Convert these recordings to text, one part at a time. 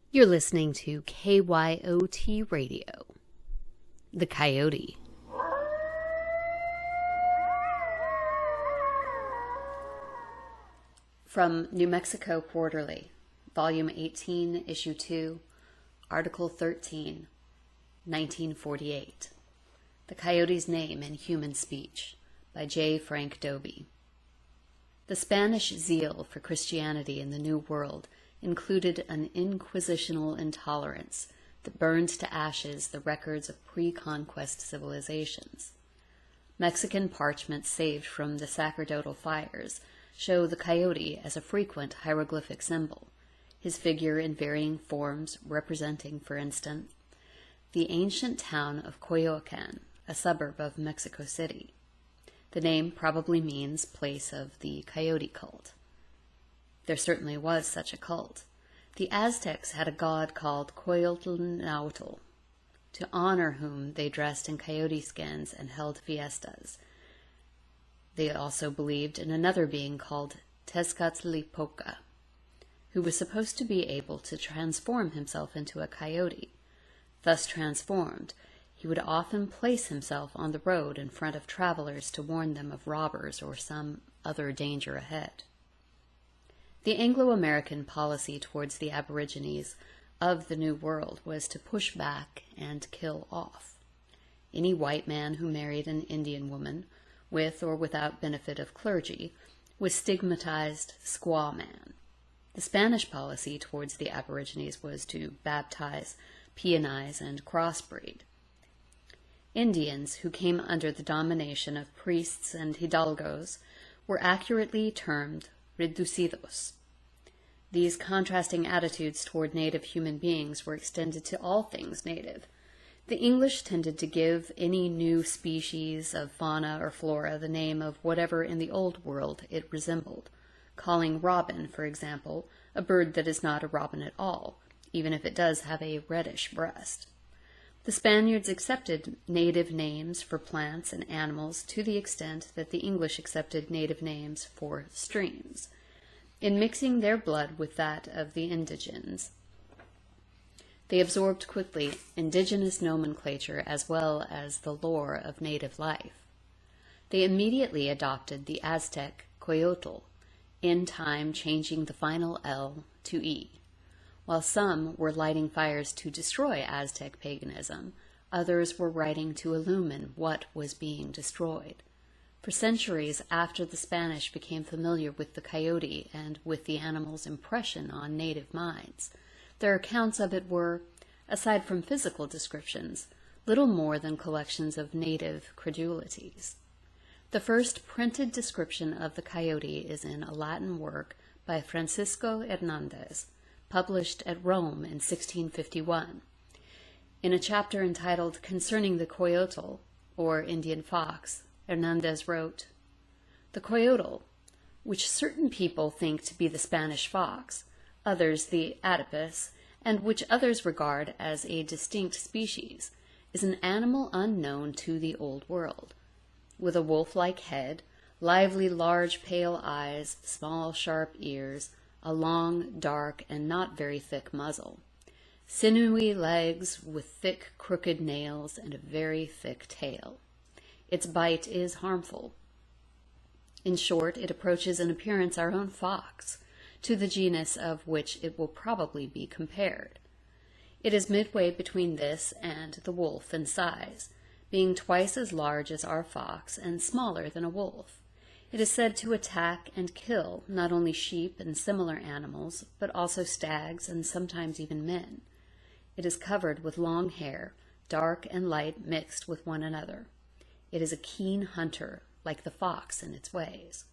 You're listening to KYOT Radio, The Coyote. From New Mexico Quarterly, Volume 18, Issue 2, Article 13, 1948. The Coyote's Name in Human Speech, by J. Frank Dobie. The Spanish zeal for Christianity in the New World included an inquisitional intolerance that burned to ashes the records of pre-conquest civilizations. Mexican parchments saved from the sacerdotal fires show the coyote as a frequent hieroglyphic symbol, his figure in varying forms representing, for instance, the ancient town of Coyoacan, a suburb of Mexico City. The name probably means place of the coyote cult. There certainly was such a cult. The Aztecs had a god called Coyotl, to honor whom they dressed in coyote skins and held fiestas. They also believed in another being called Tezcatlipoca, who was supposed to be able to transform himself into a coyote. Thus transformed, he would often place himself on the road in front of travelers to warn them of robbers or some other danger ahead. The Anglo-American policy towards the Aborigines of the New World was to push back and kill off. Any white man who married an Indian woman, with or without benefit of clergy, was stigmatized squaw man. The Spanish policy towards the Aborigines was to baptize, peonize, and crossbreed. Indians, who came under the domination of priests and hidalgos, were accurately termed reducidos. These contrasting attitudes toward native human beings were extended to all things native. The English tended to give any new species of fauna or flora the name of whatever in the Old World it resembled, calling robin, for example, a bird that is not a robin at all, even if it does have a reddish breast. The Spaniards accepted native names for plants and animals to the extent that the English accepted native names for streams, in mixing their blood with that of the indigenes. They absorbed quickly indigenous nomenclature as well as the lore of native life. They immediately adopted the Aztec Coyotl, in time changing the final L to E. While some were lighting fires to destroy Aztec paganism, others were writing to illumine what was being destroyed. For centuries after the Spanish became familiar with the coyote and with the animal's impression on native minds, their accounts of it were, aside from physical descriptions, little more than collections of native credulities. The first printed description of the coyote is in a Latin work by Francisco Hernandez, published at Rome in 1651. In a chapter entitled Concerning the Coyotl, or Indian Fox, Hernandez wrote, "The coyotl, which certain people think to be the Spanish fox, others the adipus, and which others regard as a distinct species, is an animal unknown to the Old World, with a wolf-like head, lively large pale eyes, small sharp ears, a long, dark, and not very thick muzzle, sinewy legs with thick crooked nails, and a very thick tail. Its bite is harmful. In short, it approaches in appearance our own fox, to the genus of which it will probably be compared. It is midway between this and the wolf in size, being twice as large as our fox and smaller than a wolf. It is said to attack and kill not only sheep and similar animals, but also stags and sometimes even men. It is covered with long hair, dark and light mixed with one another. It is a keen hunter, like the fox in its ways.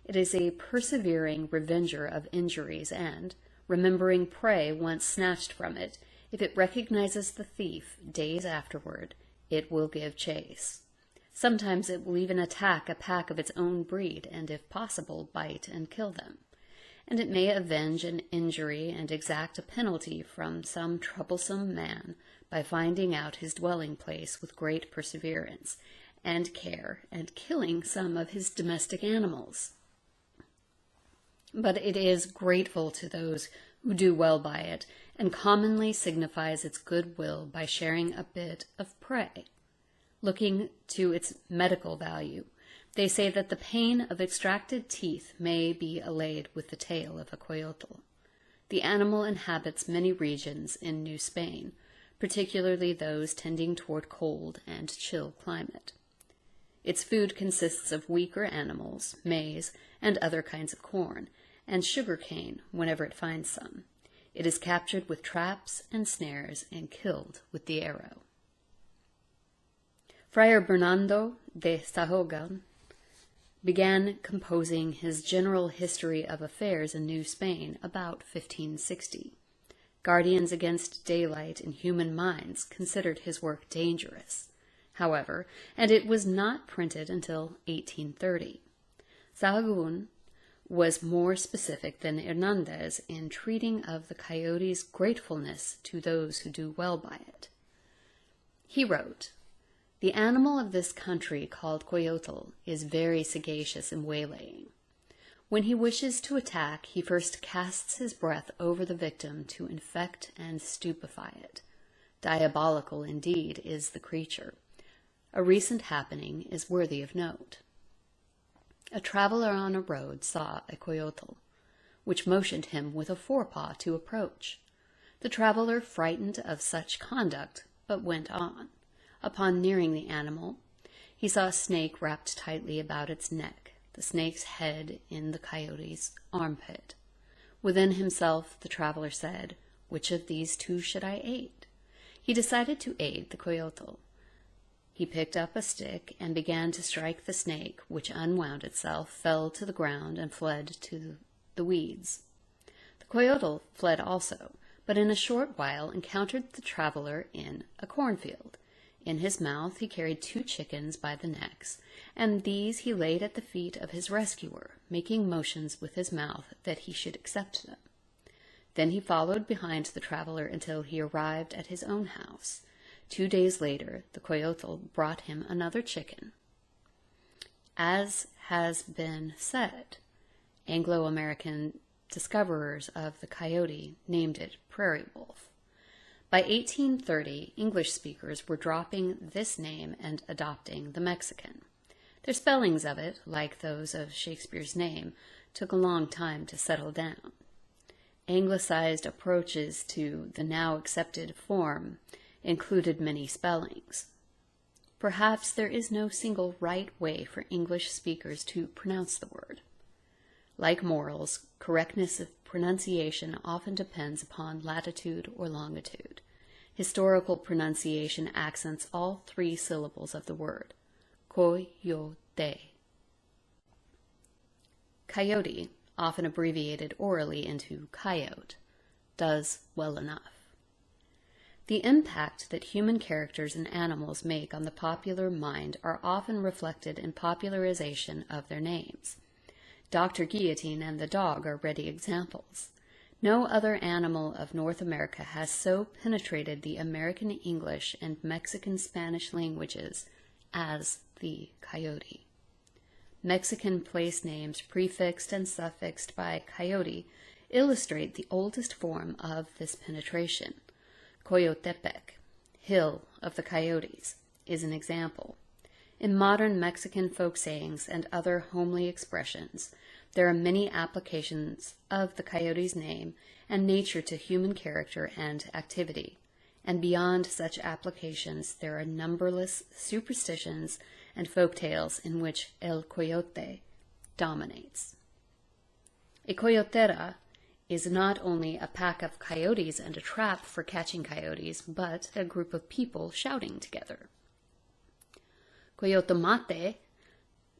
It is a persevering revenger of injuries and, remembering prey once snatched from it, if it recognizes the thief days afterward, it will give chase. Sometimes it will even attack a pack of its own breed and, if possible, bite and kill them. And it may avenge an injury and exact a penalty from some troublesome man by finding out his dwelling place with great perseverance and care, and killing some of his domestic animals. But it is grateful to those who do well by it, and commonly signifies its goodwill by sharing a bit of prey. Looking to its medical value, they say that the pain of extracted teeth may be allayed with the tail of a coyotl. The animal inhabits many regions in New Spain, particularly those tending toward cold and chill climate. Its food consists of weaker animals, maize, and other kinds of corn, and sugar cane whenever it finds some. It is captured with traps and snares and killed with the arrow. Friar Bernardo de Sahogan began composing his General History of Affairs in New Spain about 1560. Guardians against daylight in human minds considered his work dangerous, however, and it was not printed until 1830. Sahagun was more specific than Hernandez in treating of the coyote's gratefulness to those who do well by it. He wrote, "The animal of this country called coyotl is very sagacious in waylaying. When he wishes to attack, he first casts his breath over the victim to infect and stupefy it. Diabolical indeed is the creature. A recent happening is worthy of note. A traveler on a road saw a coyotl, which motioned him with a forepaw to approach. The traveler frightened of such conduct, but went on. Upon nearing the animal, he saw a snake wrapped tightly about its neck, the snake's head in the coyote's armpit. Within himself, the traveler said, 'Which of these two should I aid?' He decided to aid the coyotl. He picked up a stick and began to strike the snake, which unwound itself, fell to the ground, and fled to the weeds. The coyotl fled also, but in a short while encountered the traveler in a cornfield. In his mouth he carried 2 chickens by the necks, and these he laid at the feet of his rescuer, making motions with his mouth that he should accept them. Then he followed behind the traveler until he arrived at his own house. 2 days later, the coyotl brought him another chicken. As has been said, Anglo-American discoverers of the coyote named it prairie wolf. By 1830, English speakers were dropping this name and adopting the Mexican. Their spellings of it, like those of Shakespeare's name, took a long time to settle down. Anglicized approaches to the now accepted form included many spellings. Perhaps there is no single right way for English speakers to pronounce the word. Like morals, correctness of pronunciation often depends upon latitude or longitude. Historical pronunciation accents all 3 syllables of the word, coyote. Coyote, often abbreviated orally into coyote, does well enough. The impact that human characters and animals make on the popular mind are often reflected in popularization of their names. Dr. Guillotine and the dog are ready examples. No other animal of North America has so penetrated the American English and Mexican Spanish languages as the coyote. Mexican place names prefixed and suffixed by coyote illustrate the oldest form of this penetration. Coyotepec, Hill of the Coyotes, is an example. In modern Mexican folk sayings and other homely expressions, there are many applications of the coyote's name and nature to human character and activity, and beyond such applications there are numberless superstitions and folk tales in which el coyote dominates. A coyotera is not only a pack of coyotes and a trap for catching coyotes, but a group of people shouting together. Coyotomate,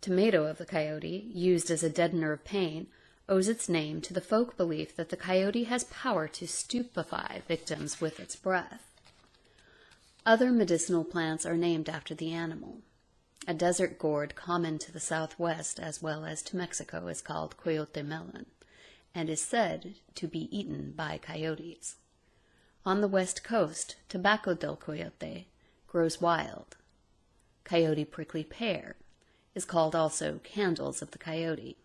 tomato of the coyote, used as a deadener of pain, owes its name to the folk belief that the coyote has power to stupefy victims with its breath. Other medicinal plants are named after the animal. A desert gourd common to the southwest as well as to Mexico is called coyote melon, and is said to be eaten by coyotes. On the west coast, tobacco del coyote grows wild. Coyote prickly pear is called also candles of the coyote.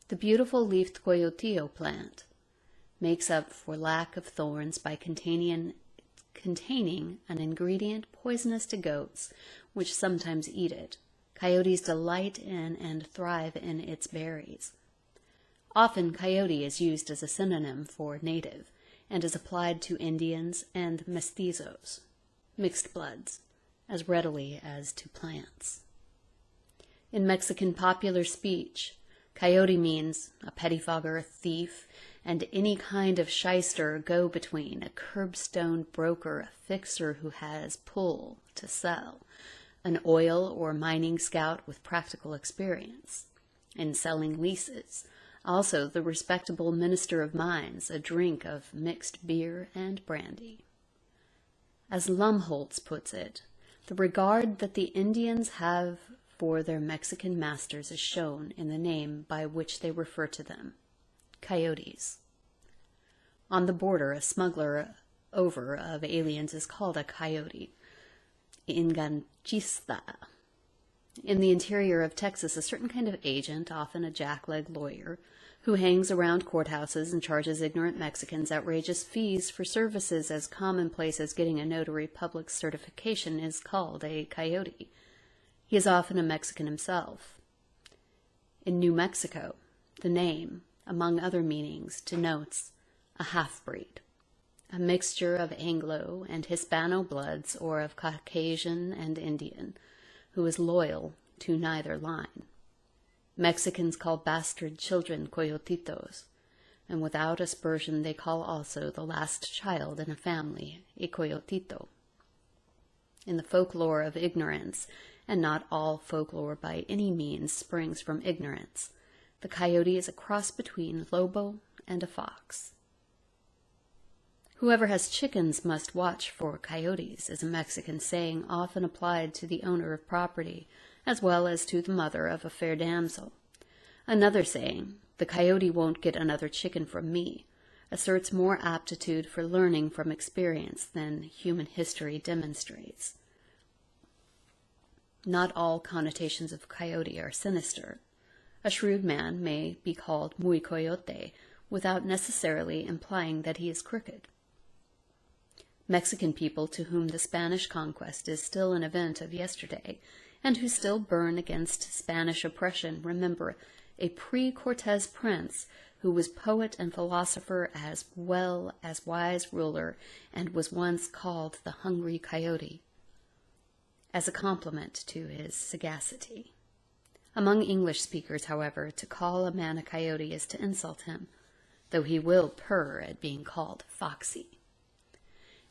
The beautiful leafed coyotillo plant, makes up for lack of thorns by containing an ingredient poisonous to goats, which sometimes eat it. Coyotes delight in and thrive in its berries. Often coyote is used as a synonym for native, and is applied to Indians and mestizos, mixed bloods, as readily as to plants. In Mexican popular speech, coyote means a pettifogger, a thief, and any kind of shyster or go-between, a curbstone broker, a fixer who has pull to sell, an oil or mining scout with practical experience in selling leases, also the respectable minister of mines, a drink of mixed beer and brandy. As Lumholtz puts it, the regard that the Indians have for their Mexican masters is shown in the name by which they refer to them, coyotes. On the border, a smuggler over of aliens is called a coyote, enganchista. In the interior of Texas, a certain kind of agent, often a jackleg lawyer, who hangs around courthouses and charges ignorant Mexicans outrageous fees for services as commonplace as getting a notary public certification, is called a coyote. He is often a Mexican himself. In New Mexico, the name, among other meanings, denotes a half-breed, a mixture of Anglo and Hispano bloods or of Caucasian and Indian, who is loyal to neither line. Mexicans call bastard children coyotitos, and without aspersion they call also the last child in a family a coyotito. In the folklore of ignorance, and not all folklore by any means springs from ignorance, the coyote is a cross between lobo and a fox. Whoever has chickens must watch for coyotes is a Mexican saying often applied to the owner of property, as well as to the mother of a fair damsel. Another saying, the coyote won't get another chicken from me, asserts more aptitude for learning from experience than human history demonstrates. Not all connotations of coyote are sinister. A shrewd man may be called muy coyote without necessarily implying that he is crooked. Mexican people to whom the Spanish conquest is still an event of yesterday, and who still burn against Spanish oppression, remember a pre-Cortez prince who was poet and philosopher as well as wise ruler, and was once called the hungry coyote, as a compliment to his sagacity. Among English speakers, however, to call a man a coyote is to insult him, though he will purr at being called foxy.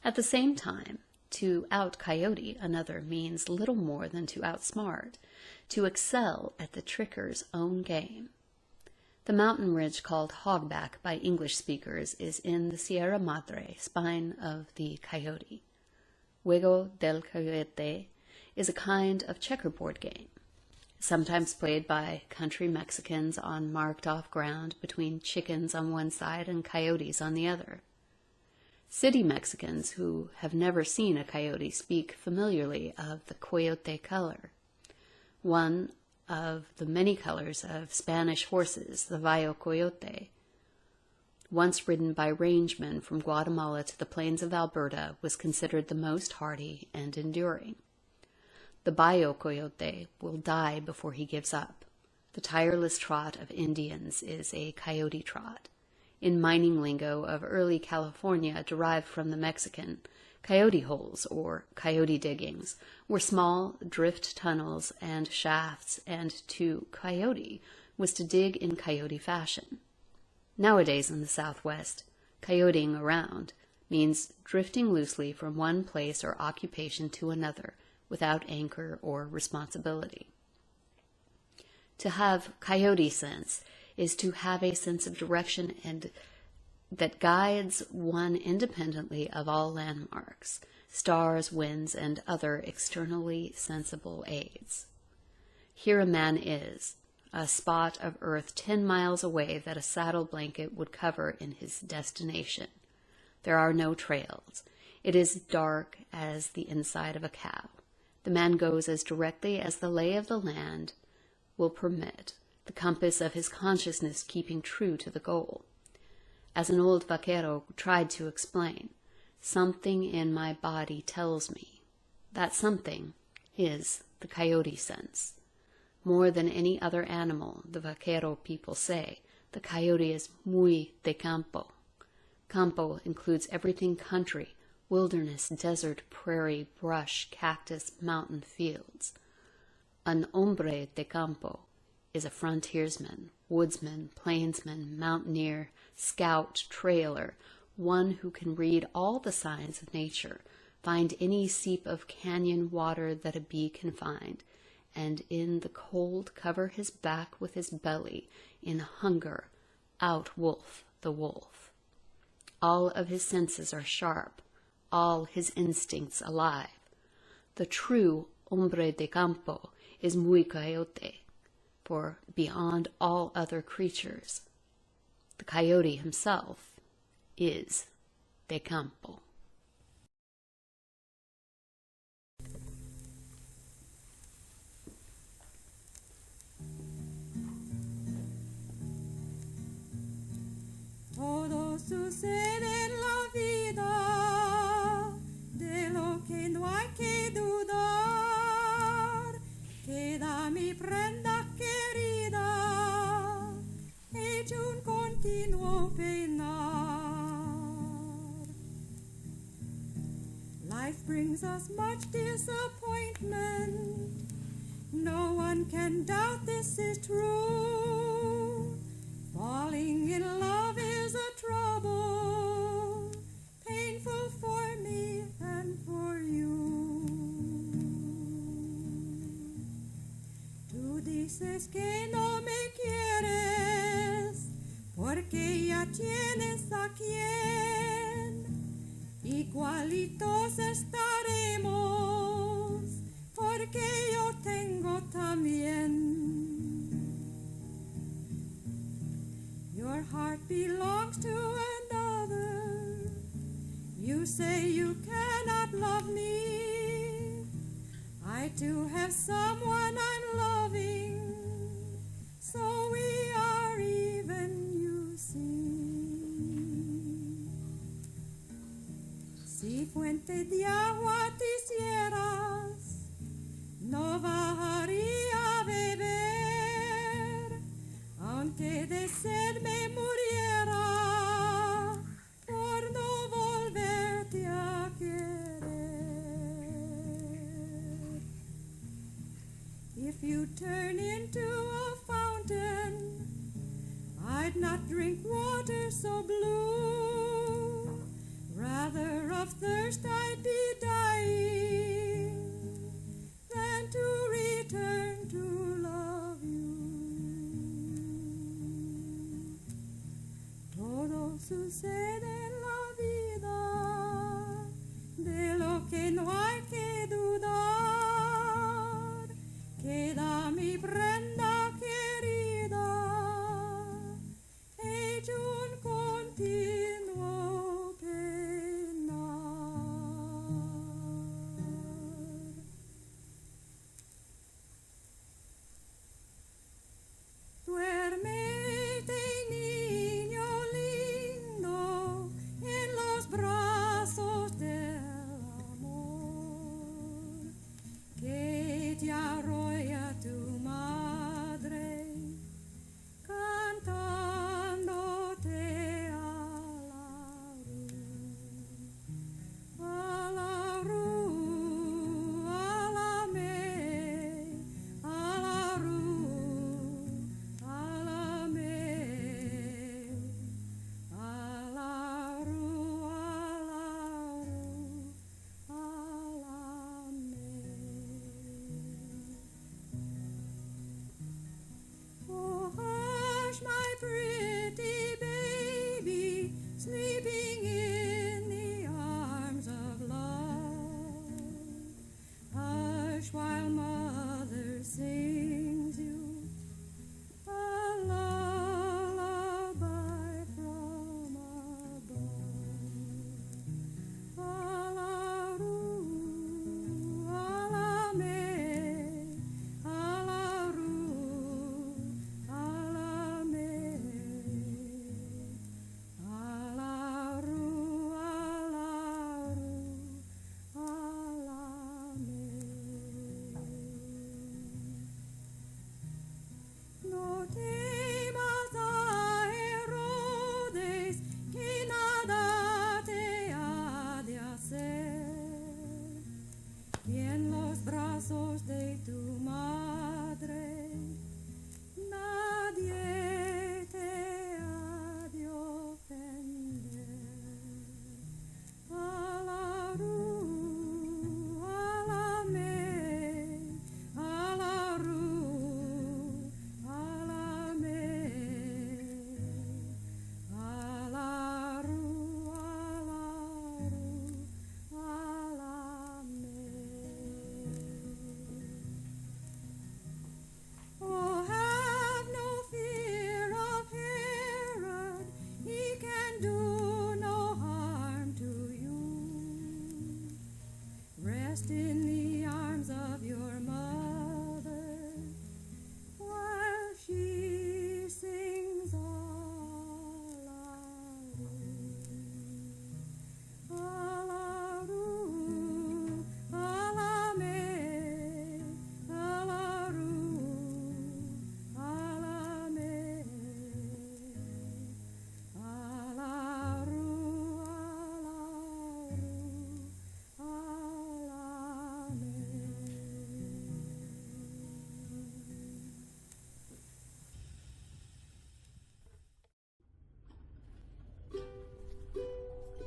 At the same time, to out-coyote another means little more than to outsmart, to excel at the tricker's own game. The mountain ridge called Hogback by English speakers is in the Sierra Madre spine of the coyote. Juego del Coyote is a kind of checkerboard game, sometimes played by country Mexicans on marked-off ground between chickens on one side and coyotes on the other. City Mexicans who have never seen a coyote speak familiarly of the coyote color, one of the many colors of Spanish horses, the Valle Coyote. Once ridden by rangemen from Guatemala to the plains of Alberta, was considered the most hardy and enduring. The Bayo Coyote will die before he gives up. The tireless trot of Indians is a coyote trot. In mining lingo of early California, derived from the Mexican, coyote holes, or coyote diggings, were small drift tunnels and shafts, and to coyote was to dig in coyote fashion. Nowadays in the Southwest, coyoting around means drifting loosely from one place or occupation to another without anchor or responsibility. To have coyote sense is to have a sense of direction and that guides one independently of all landmarks, stars, winds, and other externally sensible aids. Here a man is, a spot of earth 10 miles away that a saddle blanket would cover in his destination. There are no trails. It is dark as the inside of a cow. The man goes as directly as the lay of the land will permit, the compass of his consciousness keeping true to the goal. As an old vaquero tried to explain, something in my body tells me. That something is the coyote sense. More than any other animal, the vaquero people say, the coyote is muy de campo. Campo includes everything country, wilderness, desert, prairie, brush, cactus, mountain, fields. An hombre de campo is a frontiersman, woodsman, plainsman, mountaineer, scout, trailer, one who can read all the signs of nature, find any seep of canyon water that a bee can find, and in the cold cover his back with his belly, in hunger out-wolf the wolf. All of his senses are sharp, all his instincts alive. The true hombre de campo is muy coyote, for beyond all other creatures, the coyote himself is de campo. Todo sucede en la vida, de lo que no hay que dudar. Queda mi prenda querida, hecho un continuo penar. Life brings us much disappointment. No one can doubt this is true. Falling in love is a trouble, painful for me and for you. Tú dices que no me quieres, porque ya tienes a quien. Igualitos estaremos, porque yo tengo también. Your heart belongs to another. You say you cannot love me. I too have someone I'm loving. So we are even, you see. Si fuente de agua te hicieras, no bajaría a beber, aunque de sed me muriera por no volverte a querer. If you turn into a fountain, I'd not drink water so blue. Rather of thirst I'd be dying than to return to love you. Todo sucede en la vida, de lo que no hay que dudar. Queda mi prenda querida, hecho un continuo penar. Duérmete, niño lindo,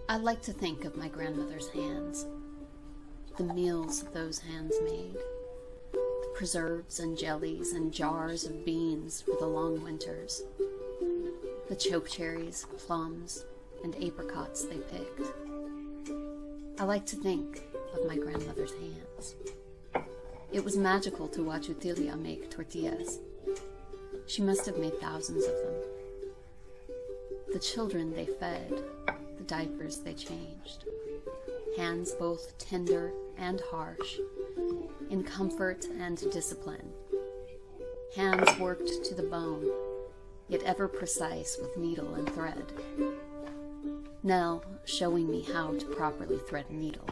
I like to think of my grandmother's hands, the meals those hands made, the preserves and jellies and jars of beans for the long winters, the chokecherries, plums, and apricots they picked. I like to think of my grandmother's hands. It was magical to watch Utilia make tortillas. She must have made thousands of them. The children they fed, the diapers they changed. Hands both tender and harsh, in comfort and discipline. Hands worked to the bone, yet ever precise with needle and thread. Nell showing me how to properly thread a needle.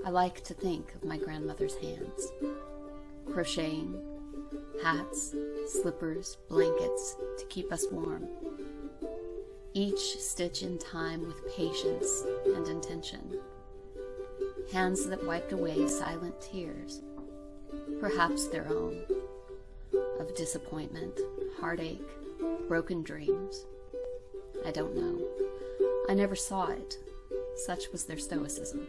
I like to think of my grandmother's hands, crocheting, hats, slippers, blankets to keep us warm. Each stitch in time with patience and intention. Hands that wiped away silent tears, perhaps their own, of disappointment, heartache, broken dreams. I don't know. I never saw it. Such was their stoicism.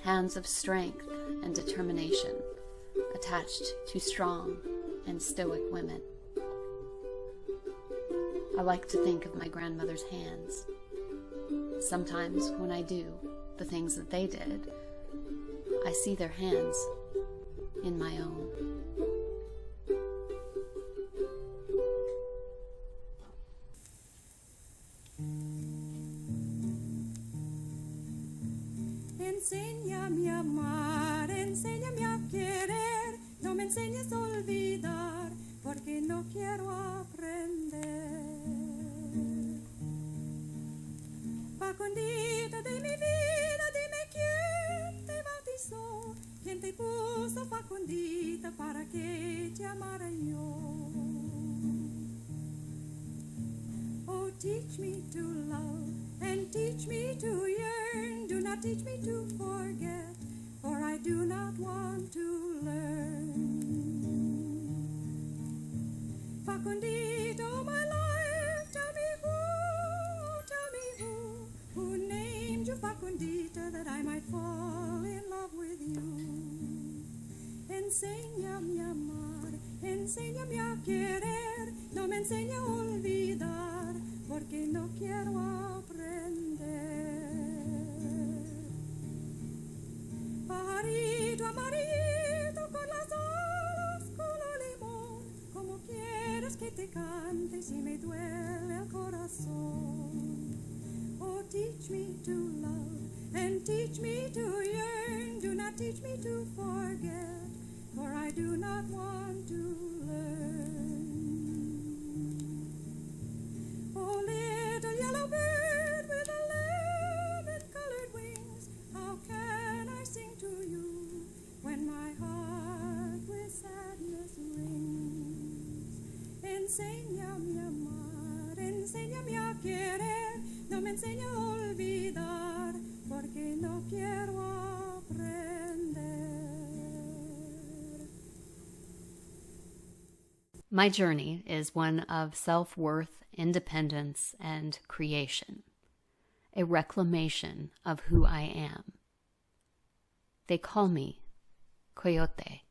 Hands of strength and determination, attached to strong and stoic women. I like to think of my grandmother's hands. Sometimes when I do the things that they did, I see their hands in my own. Enséñame a amar, enséñame a querer, no me enseñes a olvidar, porque no quiero aprender. Facundita de mi vida, dime quién te bautizó, quién te puso facundita para que te amara yo. Oh, teach me to love and teach me to yearn. Do not teach me to forget, for I do not want to learn. Facundito, my life, tell me who named you Facundita, that I might fall in love with you. Enséñame a amar, enséñame a querer, no me enseñe a olvidar, porque no quiero aprender. Pajarito amarillito con las alas color limón, como quieres que te cante si me duele el corazón. Oh, teach me to love and teach me to yearn. Do not teach me to forget, for I do not want to learn. Oh, little yellow bird with 11-colored wings, how can I sing to you when my heart with sadness rings? Enséñame a amar, enséñame a querer, no me enseñe a olvidar, porque no quiero aprender. My journey is one of self-worth, independence, and creation, a reclamation of who I am. They call me Coyote.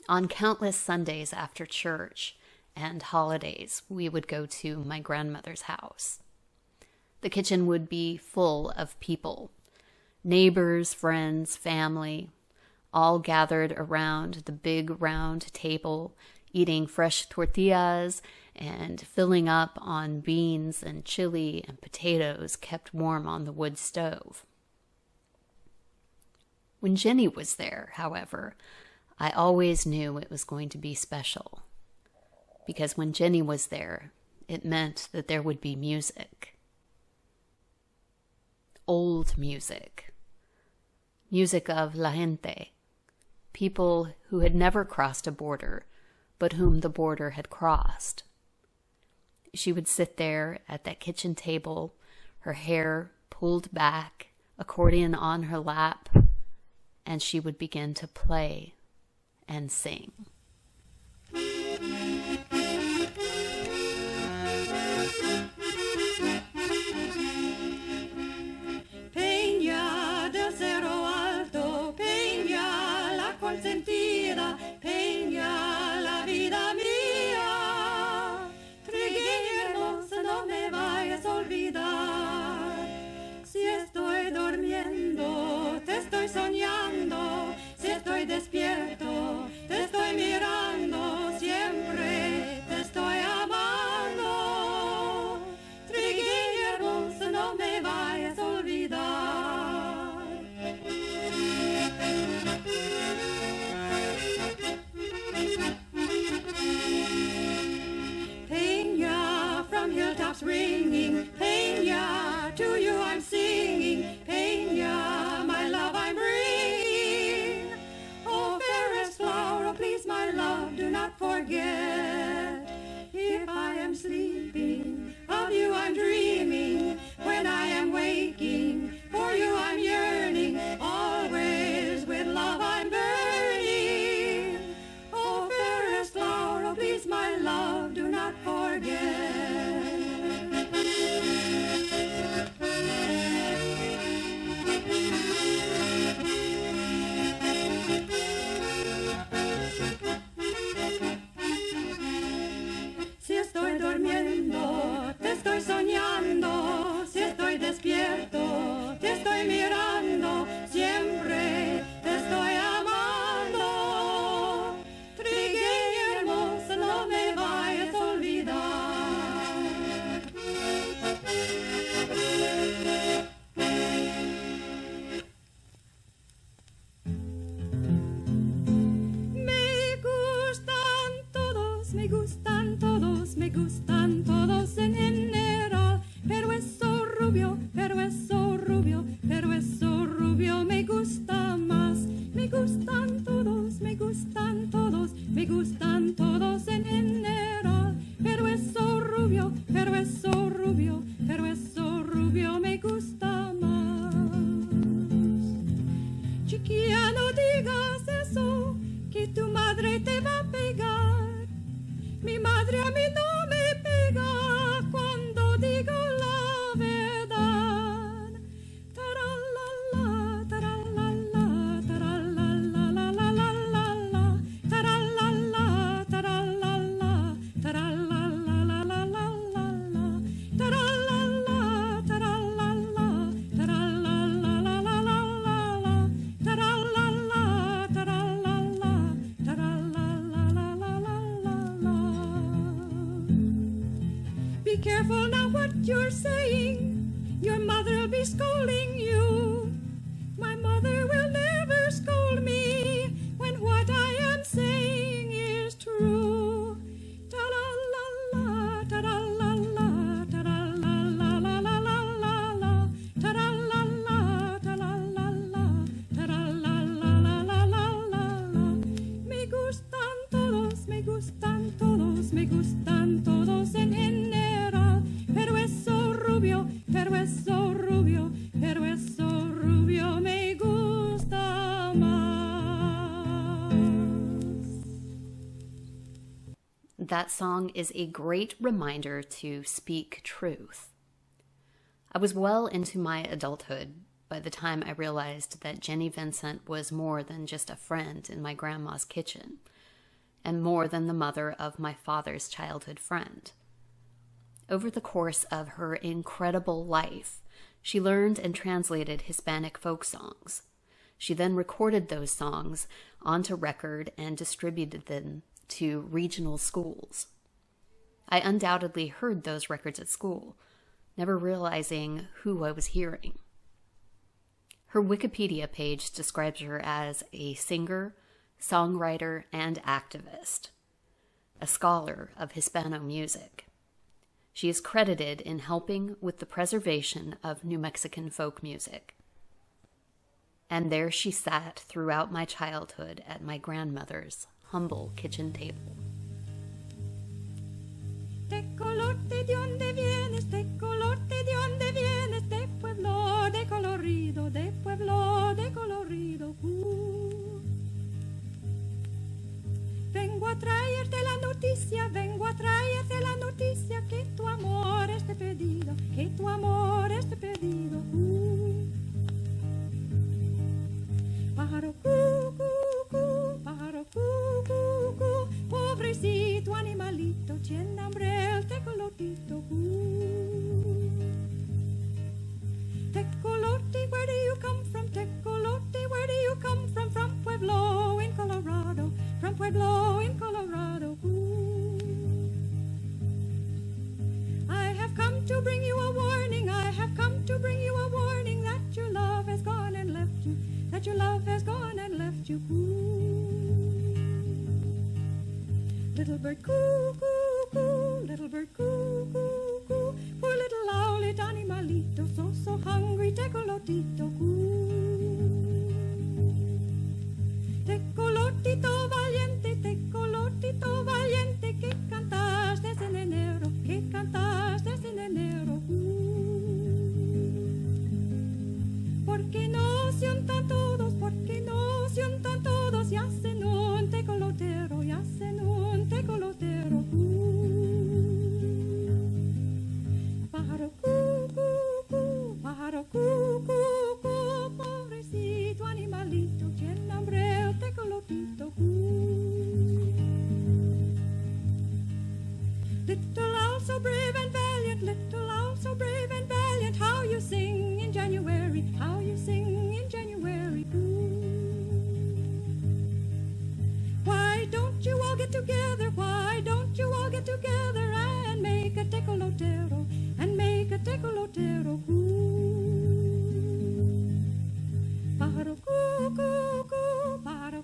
On countless Sundays after church and holidays, we would go to my grandmother's house. The kitchen would be full of people, neighbors, friends, family, all gathered around the big round table, eating fresh tortillas and filling up on beans and chili and potatoes kept warm on the wood stove. When Jenny was there, however, I always knew it was going to be special, because when Jenny was there, it meant that there would be music. Old music. Music of la gente, people who had never crossed a border, but whom the border had crossed. She would sit there at that kitchen table, her hair pulled back, accordion on her lap, and she would begin to play and sing. Peña del Cerro Alto, Peña la consentida, Peña la vida mía, trigueños, no me vayas a olvidar. Si estoy durmiendo, te estoy soñando, si estoy despierto, te estoy mirando, siempre te estoy amando. Trigueños, no me vayas a olvidar. Peña from hilltops ringing, Peña, to you I'm singing, Peña, my love I'm bringing. Oh, fairest flower, oh, please, my love, do not forget. If I am sleeping, of you I'm dreaming. When I am waking, for you I'm yearning. Always with love I'm burning. Oh, fairest flower, oh, please, my love, do not forget. Si estoy durmiendo, te estoy soñando, si estoy despierto, te estoy mirando, siempre te estoy amando. Trigueña hermosa, no me vayas a olvidar. Me gustan todos, me gustan todos en general, pero eso rubio, pero eso rubio, pero eso rubio me gusta más. Me gustan todos, me gustan todos, me gustan todos en general, pero eso rubio, pero eso rubio, pero eso rubio me gusta más. Chiquilla, no digas eso, que tu madre te va a pegar. Mi madre a mí no me pega cuando digo la verdad. Taralala, taralala, taralala, la la la la la, taralala, taralala, taralala, la la la la la, taralala, taralala, taralala, la la la la la, taralala, taralala, taralala, la la la la. Be careful now what you're saying. Your mother will be scolding you. My mother will never scold me when what I am saying is true. Ta-la-la-la, ta-la-la-la, ta-la-la-la, la la la la la, ta-la-la-la, ta-la-la-la, ta-la-la-la, la la la la la. Me gustan todos, me gustan todos, me gustan todos en general, pero eso rubio, pero eso rubio, pero eso rubio me gusta más. That song is a great reminder to speak truth. I was well into my adulthood by the time I realized that Jenny Vincent was more than just a friend in my grandma's kitchen. and more than the mother of my father's childhood friend. Over the course of her incredible life, she learned and translated Hispanic folk songs. She then recorded those songs onto record and distributed them to regional schools. I undoubtedly heard those records at school, never realizing who I was hearing. Her Wikipedia page describes her as a singer, songwriter, and activist, a scholar of Hispano music. She is credited in helping with the preservation of New Mexican folk music. And there she sat throughout my childhood at my grandmother's humble kitchen table. Tecolote, ¿de dónde vienes? Tecolote, ¿de dónde vienes? De pueblo, de colorido, de pueblo, de colorido. Vengo a traerte la noticia que tu amor es pedido, que tu amor es pedido. Pájaro pájaro pobrecito animalito, tiene hambre el tecolotito. Tecolote, where do you come from? Tecolote, where do you come from? From Pueblo in Colorado, from Pueblo in Colorado. I have come to bring you a warning, I have come to bring you a warning that your love has gone and left you, that your love has gone and left you. Little bird coo, coo, coo, little bird coo, coo, coo, poor little owlet animalito, so hungry, tecolotito, coo. Tecolotito valiente, que cantaste en enero, que cantaste en enero. Porque no se untan todos, porque no se untan todos, y hacen un tecolotero, y hacen un tecolotero. Pájaro pájaro pobrecito animalito, tiene hambre el tecolotito. Little owl so brave and valiant, little owl so brave and valiant, how you sing in January, how you sing in January. Why don't you all get together, why don't you all get together and make a tecolotero, and make a tecolotero. Pájaro pájaro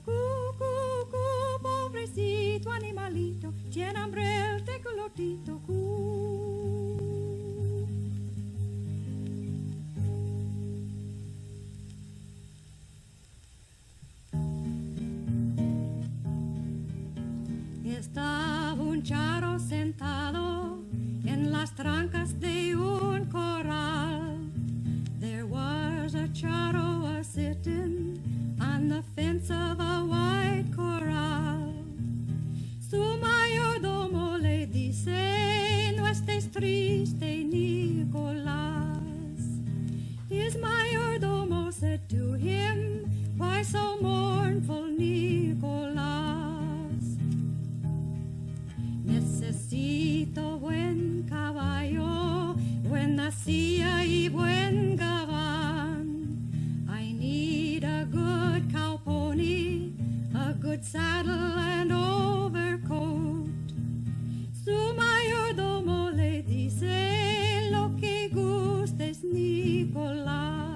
pobrecito animalito, tiene hambre el tecolotito. Estaba un charro sentado en las trancas de un corral. There was a charro a-sitting on the fence of a white corral. Su mayordomo le dice, no estés triste, Nicolás. His mayordomo said to him, why so mournful, Nicolás? Necesito buen caballo, buena silla y buen gabán. I need a good cow pony, a good saddle and overcoat. Su mayordomo le dice lo que gustes, Nicolás.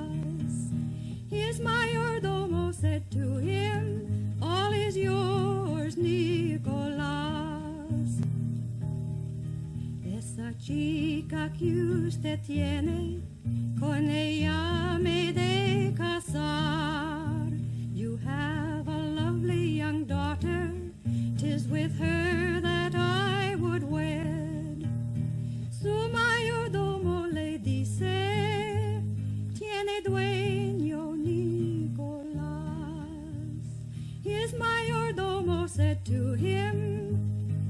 His mayordomo said to him, all is yours, Nicolás. Esa chica que usted tiene, con ella me de casar. You have a lovely young daughter, 'tis with her that I would wed. Su mayordomo le dice, tiene dueño, Nicolás. His mayordomo said to him,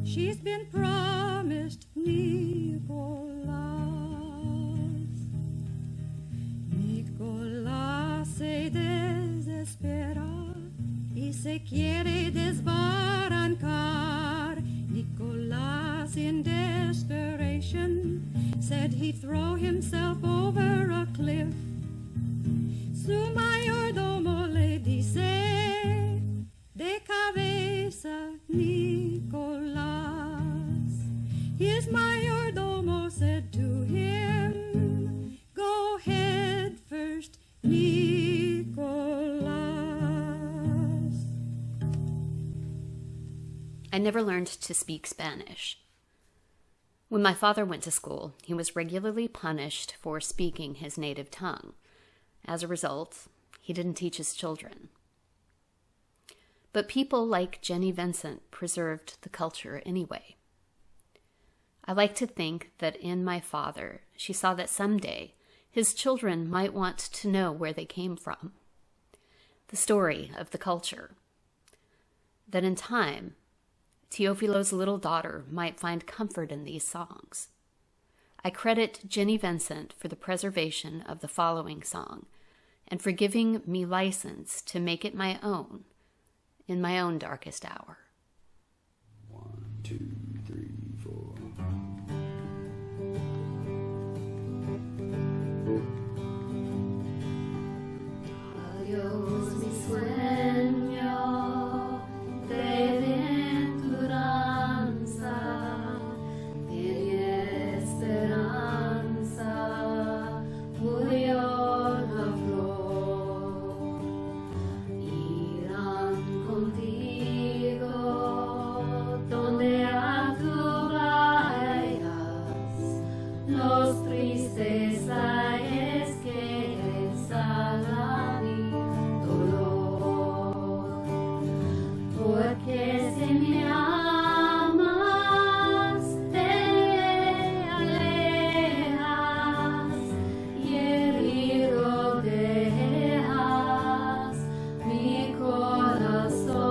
she's been promised, Nicolás. Nicolás se desespera y se quiere desbaratar. arrancar. Nicolas, in desperation, said he'd throw himself over a cliff. Su mayordomo le dice, de cabeza, Nicolas. His mayordomo said to him, go head first, Nicolas. I never learned to speak Spanish. When my father went to school, he was regularly punished for speaking his native tongue. As a result, he didn't teach his children. But people like Jenny Vincent preserved the culture anyway. I like to think that in my father, she saw that someday his children might want to know where they came from, the story of the culture. That in time, Teofilo's little daughter might find comfort in these songs. I credit Jenny Vincent for the preservation of the following song and for giving me license to make it my own in my own darkest hour. 1, 2, 3, 4. Adiós, mi sueño de venturanza, de esperanza, murió la flor. Irán contigo donde a tú vayas, los tristes aires que exhalan mi dolor, porque si me amas te alejas y herido dejas mi corazón,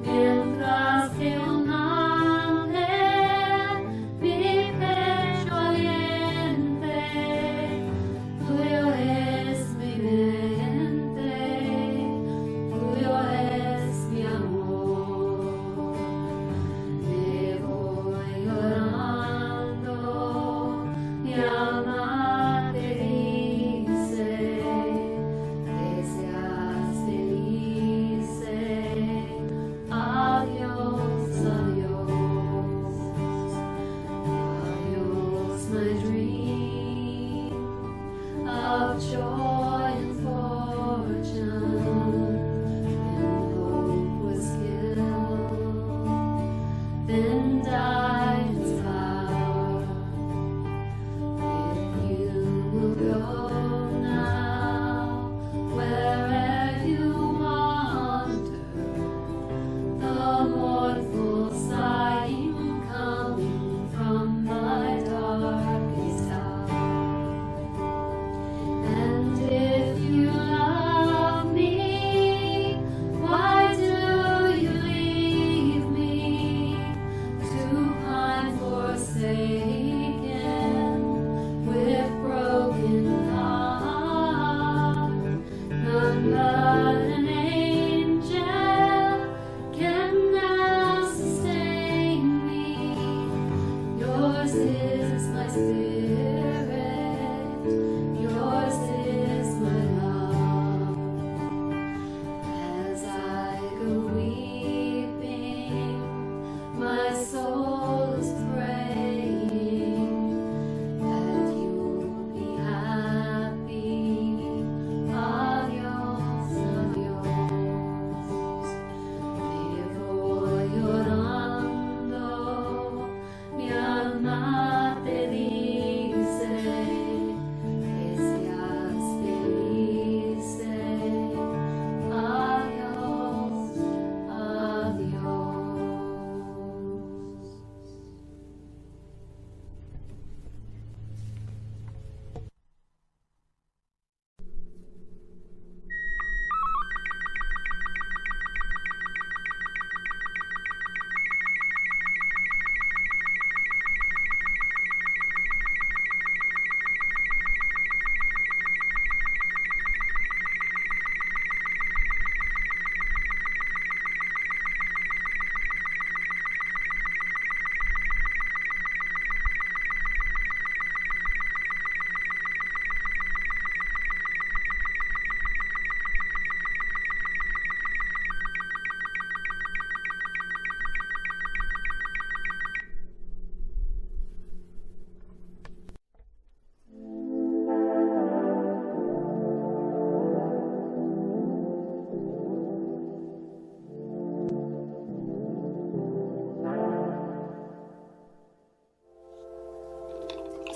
mientras que un ángel mi pecho aliente, tuyo es mi mente, tuyo es mi amor. Me voy llorando, mi alma te dice que seas feliz. Adiós, adiós, adiós, my dream of joy and fortune. When hope was killed, then died its power. With you will go now, wherever you wander, the mournful sighing coming from my darkest hour. And if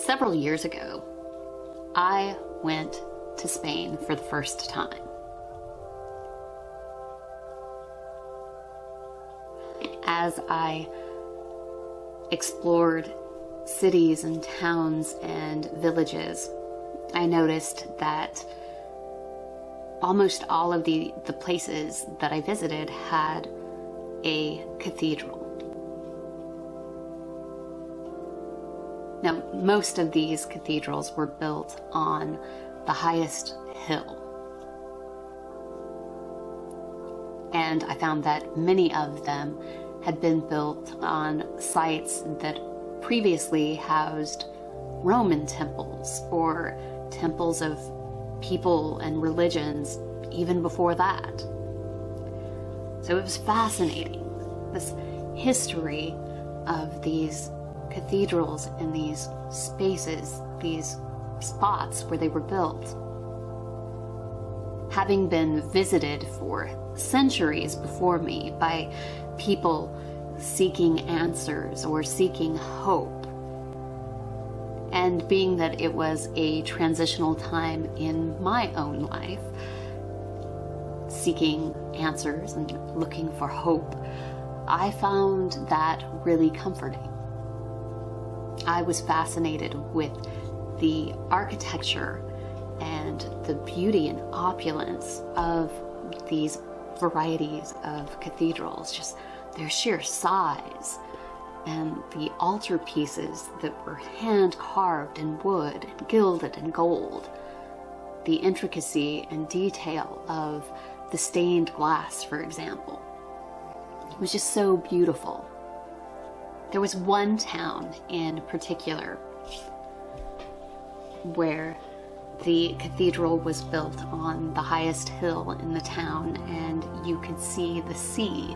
Several years ago, I went to Spain for the first time. As I explored cities and towns and villages, I noticed that almost all of the places that I visited had a cathedral. Now, most of these cathedrals were built on the highest hill. And I found that many of them had been built on sites that previously housed Roman temples or temples of people and religions even before that. So it was fascinating, this history of these cathedrals and these spaces, these spots where they were built. Having been visited for centuries before me by people seeking answers or seeking hope, and being that it was a transitional time in my own life, seeking answers and looking for hope, I found that really comforting. I was fascinated with the architecture and the beauty and opulence of these varieties of cathedrals, just their sheer size, and the altar pieces that were hand carved in wood and gilded in gold, the intricacy and detail of the stained glass, for example. It was just so beautiful. There was one town in particular where the cathedral was built on the highest hill in the town, and you could see the sea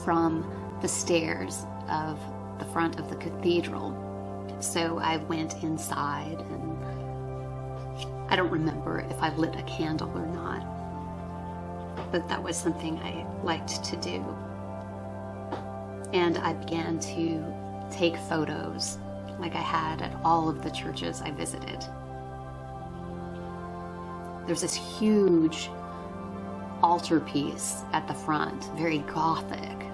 from the stairs of the front of the cathedral. So I went inside, and I don't remember if I lit a candle or not, but that was something I liked to do. And I began to take photos like I had at all of the churches I visited. There's this huge altarpiece at the front, very Gothic.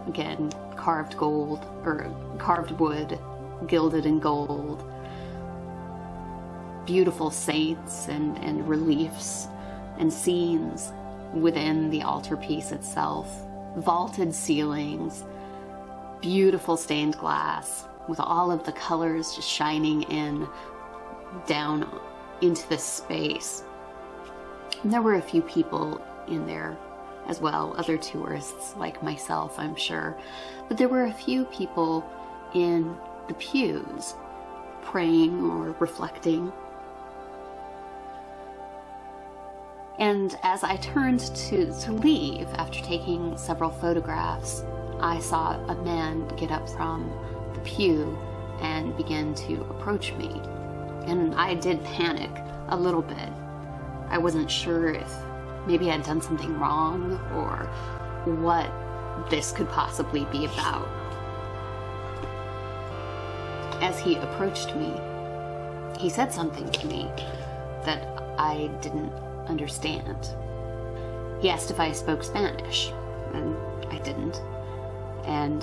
Again, carved gold, or carved wood, gilded in gold. Beautiful saints and reliefs and scenes within the altarpiece itself. Vaulted ceilings, beautiful stained glass with all of the colors just shining in down into this space. And there were a few people in there as well, other tourists like myself, I'm sure. But there were a few people in the pews praying or reflecting. And as I turned to leave after taking several photographs, I saw a man get up from the pew and begin to approach me. And I did panic a little bit. I wasn't sure if maybe I'd done something wrong or what this could possibly be about. As he approached me, he said something to me that I didn't understand. He asked if I spoke Spanish, and I didn't. And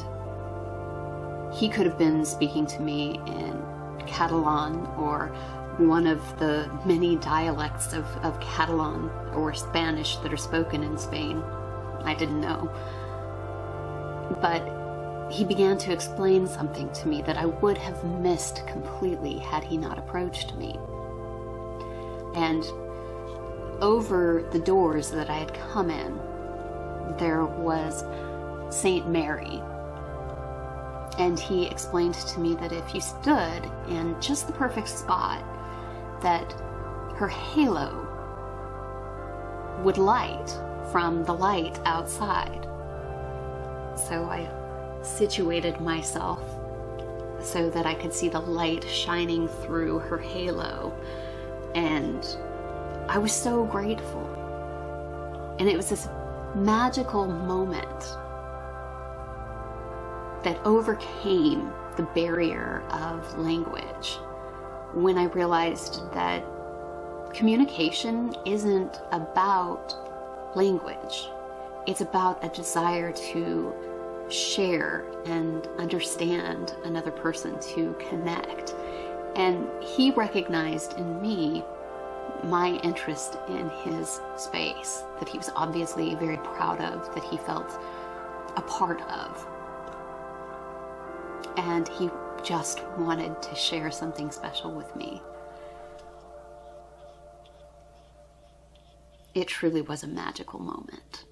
he could have been speaking to me in Catalan or one of the many dialects of Catalan or Spanish that are spoken in Spain. I didn't know. But he began to explain something to me that I would have missed completely had he not approached me. And over the doors that I had come in, there was Saint Mary. And he explained to me that if you stood in just the perfect spot, that her halo would light from the light outside. So I situated myself so that I could see the light shining through her halo, and I was so grateful. And it was this magical moment that overcame the barrier of language when I realized that communication isn't about language. It's about a desire to share and understand another person, to connect. And he recognized in me my interest in his space, that he was obviously very proud of, that he felt a part of. And he just wanted to share something special with me. It truly was a magical moment.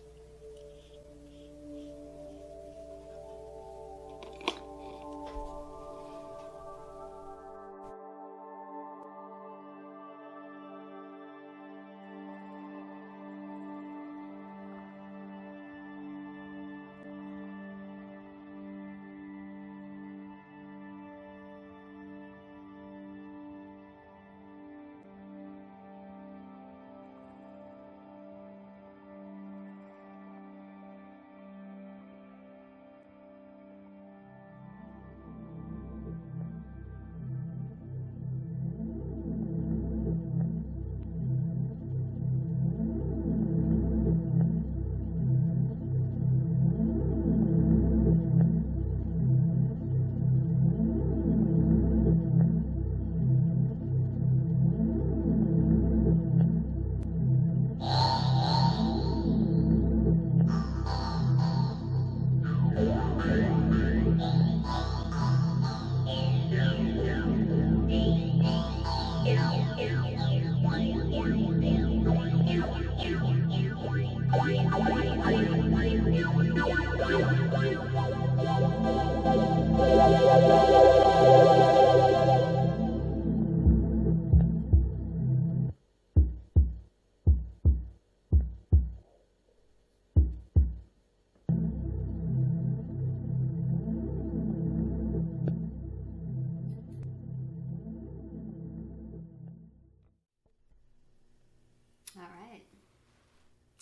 All right,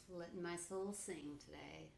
letting my soul sing today.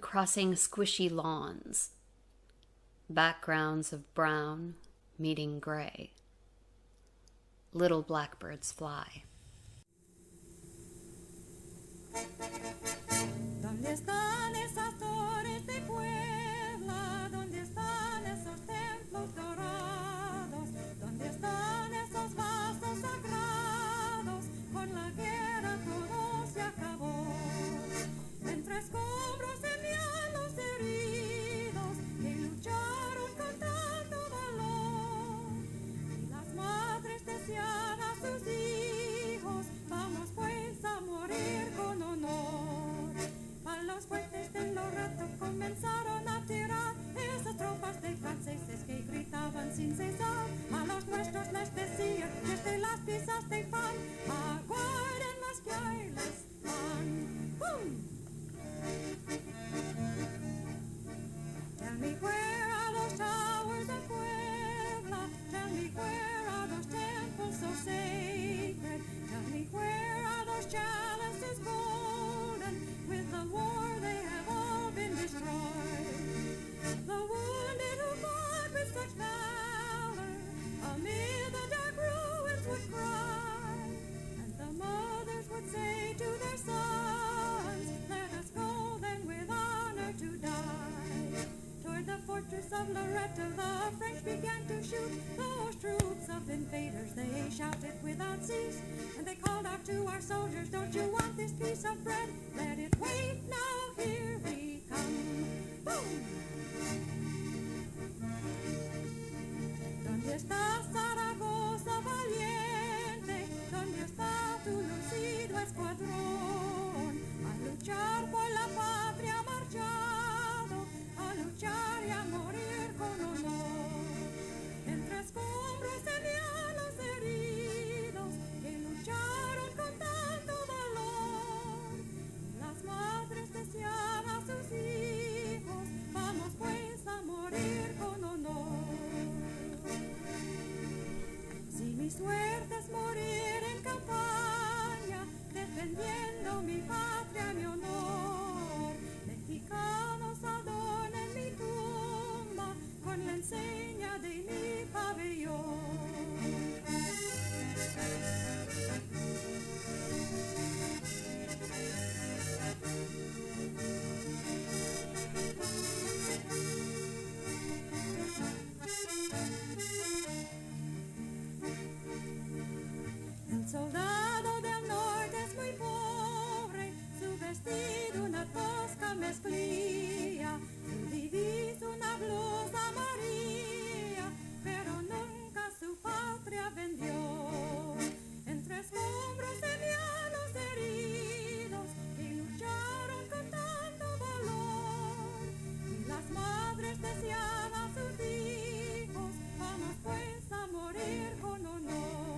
crossing squishy lawns, backgrounds of brown meeting gray. Little blackbirds fly. ¿Dónde están esas torres de Puebla? ¿Dónde están esos templos dorados? ¿Dónde están esos vasos sagrados? Con la guerra todo se acabó. Entre escombros semían los heridos que lucharon con tanto valor. Y las madres decían a sus hijos, vamos pues a morir con honor. A los fuertes de Loreto comenzaron a tirar esas tropas de franceses que gritaban sin cesar. A los nuestros les decían, desde las piezas de pan, aguarden las que ahí les van. ¡Pum! Tell me where are those towers of Puebla? Tell me where are those temples so sacred? Tell me where are those chalices golden? With the war they have all been destroyed. The wounded who fought with such valor amid the dark ruins would cry, and the mothers would say to their sons, let us go then with honor to die. Toward the fortress of Loreto the French began to shoot those troops of invaders. They shouted without cease, and they called out to our soldiers, don't you want this piece of bread? Let it wait, now here we come. Boom! ¿Dónde está Zaragoza valiente? ¿Dónde está tu lucido escuadrón? A luchar por la patria marchado, a luchar y a morir con honor. Entre escombros tenían los heridos que lucharon con tanto valor. Las madres decían a sus hijos, vamos pues a morir con honor. Si mi suerte es morir en campaña, defendiendo mi patria, mi honor, mexicanos adornen mi tumba con la enseña de mi pabellón. El soldado del norte es muy pobre, su vestido una tosca mezclilla, su divisa una blusa amarilla, pero nunca su patria vendió. Entre escombros tenían los heridos que lucharon con tanto valor, y las madres decían a sus hijos, vamos pues a morir con honor.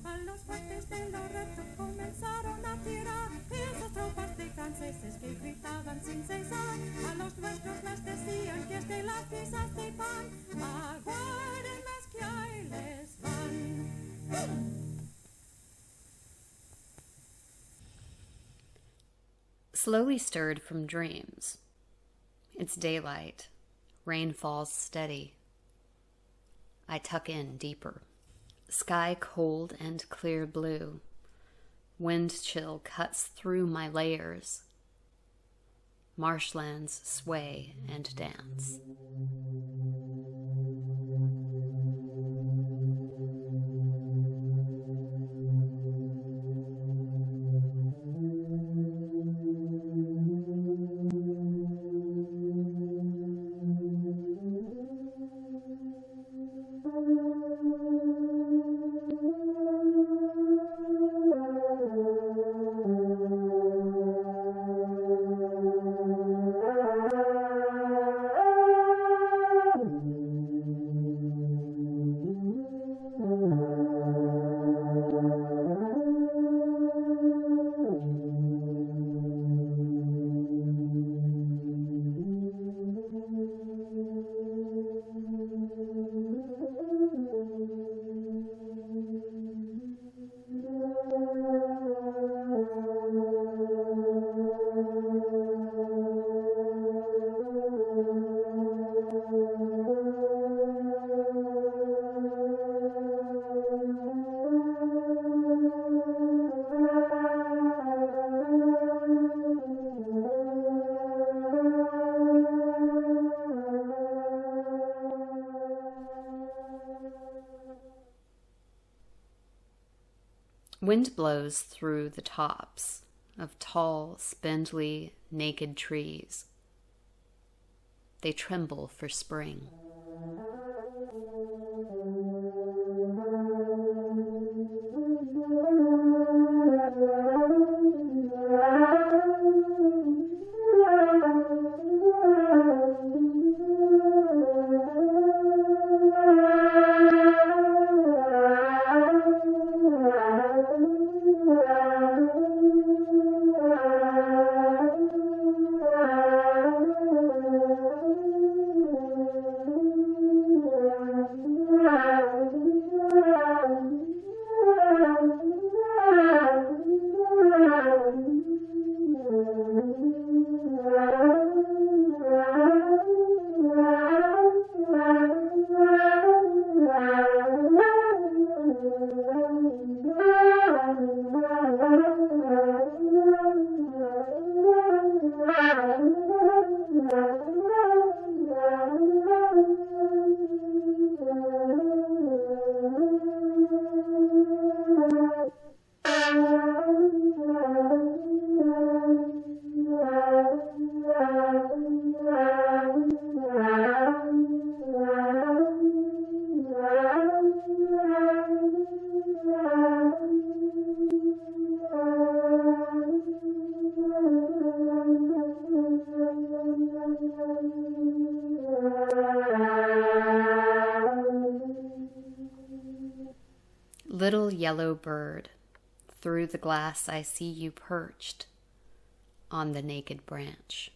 A los fuertes de Loreto comenzaron a tirar esas tropas de franceses que gritaban sin cesar. A los nuestros les decían que es de las piezas de pan, aguarden las que ahí les van. Slowly stirred from dreams. It's daylight. Rain falls steady. I tuck in deeper. Sky cold and clear blue. Wind chill cuts through my layers. Marshlands sway and dance. wind blows through the tops of tall, spindly, naked trees. They tremble for spring. Little yellow bird, through the glass I see you perched on the naked branch.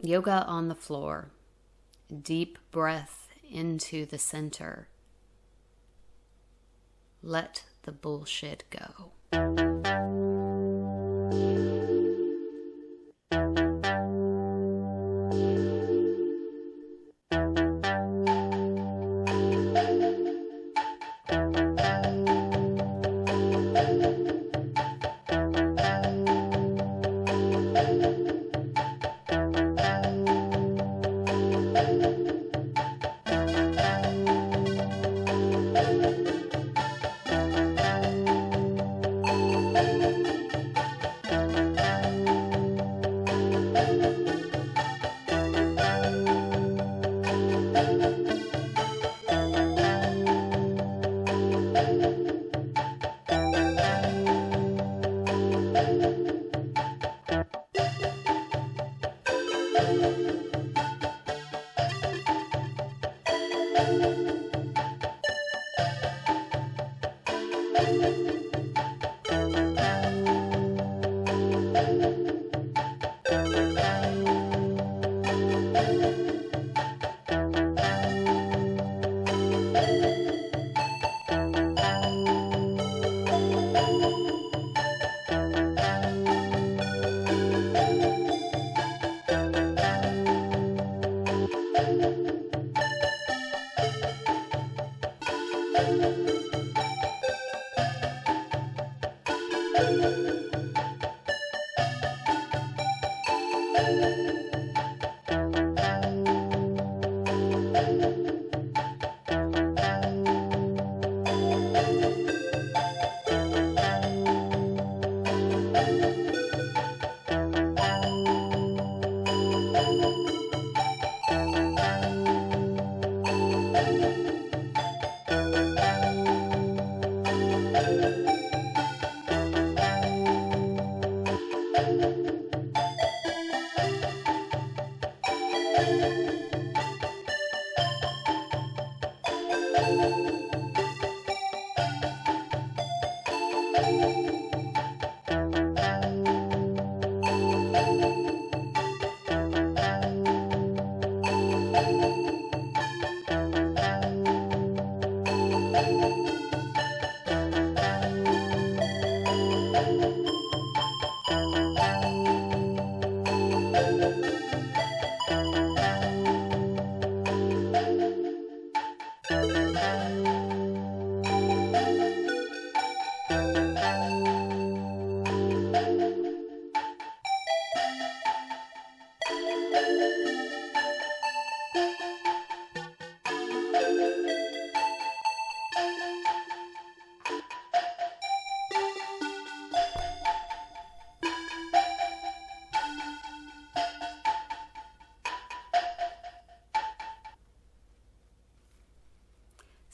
Yoga on the floor. Deep breath into the center. Let the bullshit go.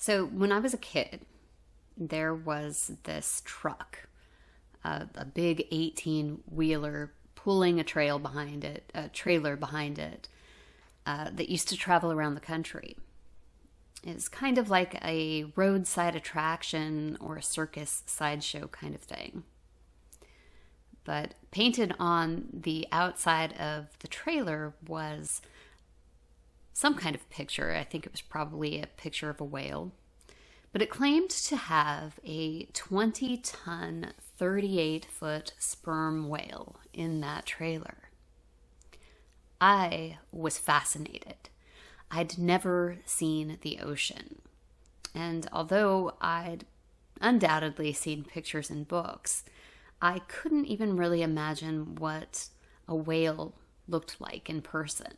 So when I was a kid, there was this truck, a big 18-wheeler pulling a trailer behind it, that used to travel around the country. It's kind of like a roadside attraction or a circus sideshow kind of thing. But painted on the outside of the trailer was some kind of picture. I think it was probably a picture of a whale. But it claimed to have a 20-ton, 38-foot sperm whale in that trailer. I was fascinated. I'd never seen the ocean. And although I'd undoubtedly seen pictures in books, I couldn't even really imagine what a whale looked like in person.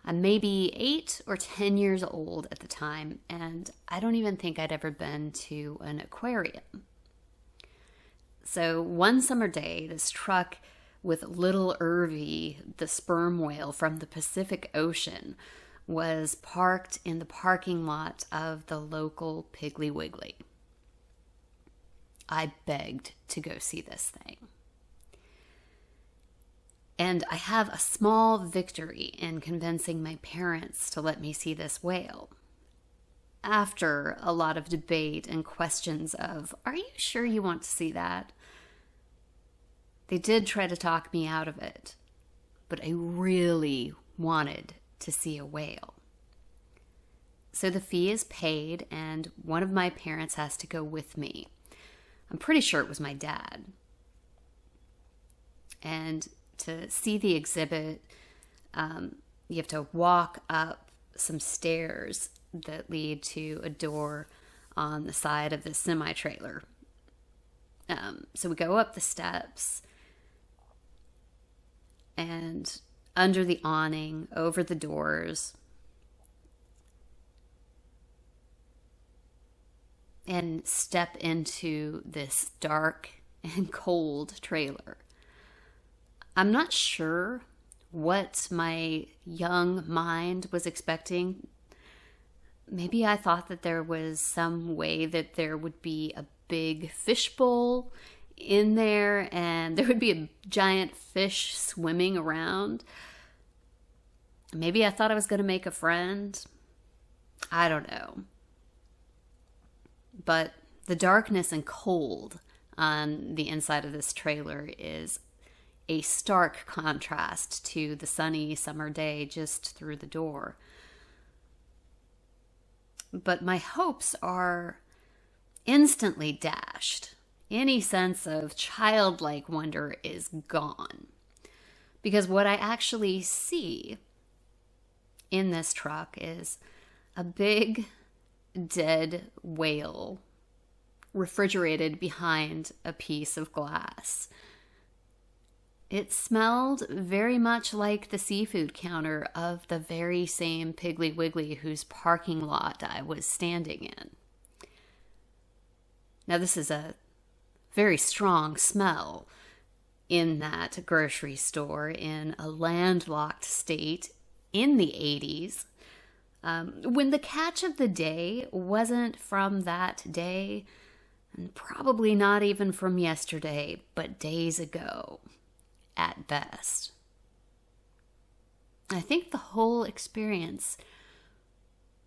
I'm maybe 8 or 10 years old at the time, and I don't even think I'd ever been to an aquarium. So one summer day, this truck with little Irvy, the sperm whale from the Pacific Ocean, was parked in the parking lot of the local Piggly Wiggly. I begged to go see this thing. And I have a small victory in convincing my parents to let me see this whale. After a lot of debate and questions of, are you sure you want to see that? They did try to talk me out of it, but I really wanted to see a whale. So the fee is paid, and one of my parents has to go with me. I'm pretty sure it was my dad. And to see the exhibit, you have to walk up some stairs that lead to a door on the side of the semi-trailer. So we go up the steps, and under the awning, over the doors, and step into this dark and cold trailer. I'm not sure what my young mind was expecting. Maybe I thought that there was some way that there would be a big fishbowl in there and there would be a giant fish swimming around. Maybe I thought I was going to make a friend. I don't know. But the darkness and cold on the inside of this trailer is a stark contrast to the sunny summer day just through the door. But my hopes are instantly dashed. Any sense of childlike wonder is gone. Because what I actually see in this truck is a big dead whale refrigerated behind a piece of glass. It smelled very much like the seafood counter of the very same Piggly Wiggly whose parking lot I was standing in. Now, this is a very strong smell in that grocery store in a landlocked state in the 80s, when the catch of the day wasn't from that day, and probably not even from yesterday, but days ago at best. I think the whole experience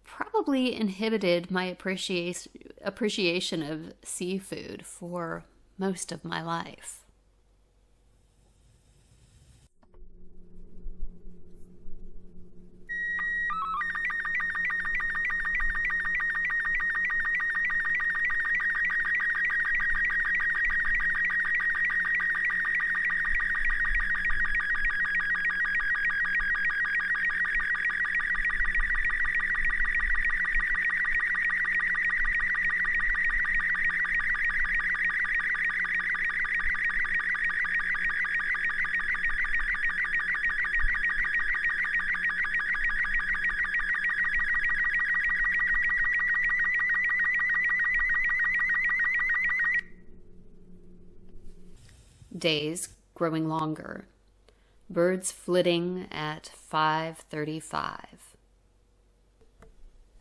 probably inhibited my appreciation of seafood for most of my life. Days growing longer. Birds flitting at 5:35.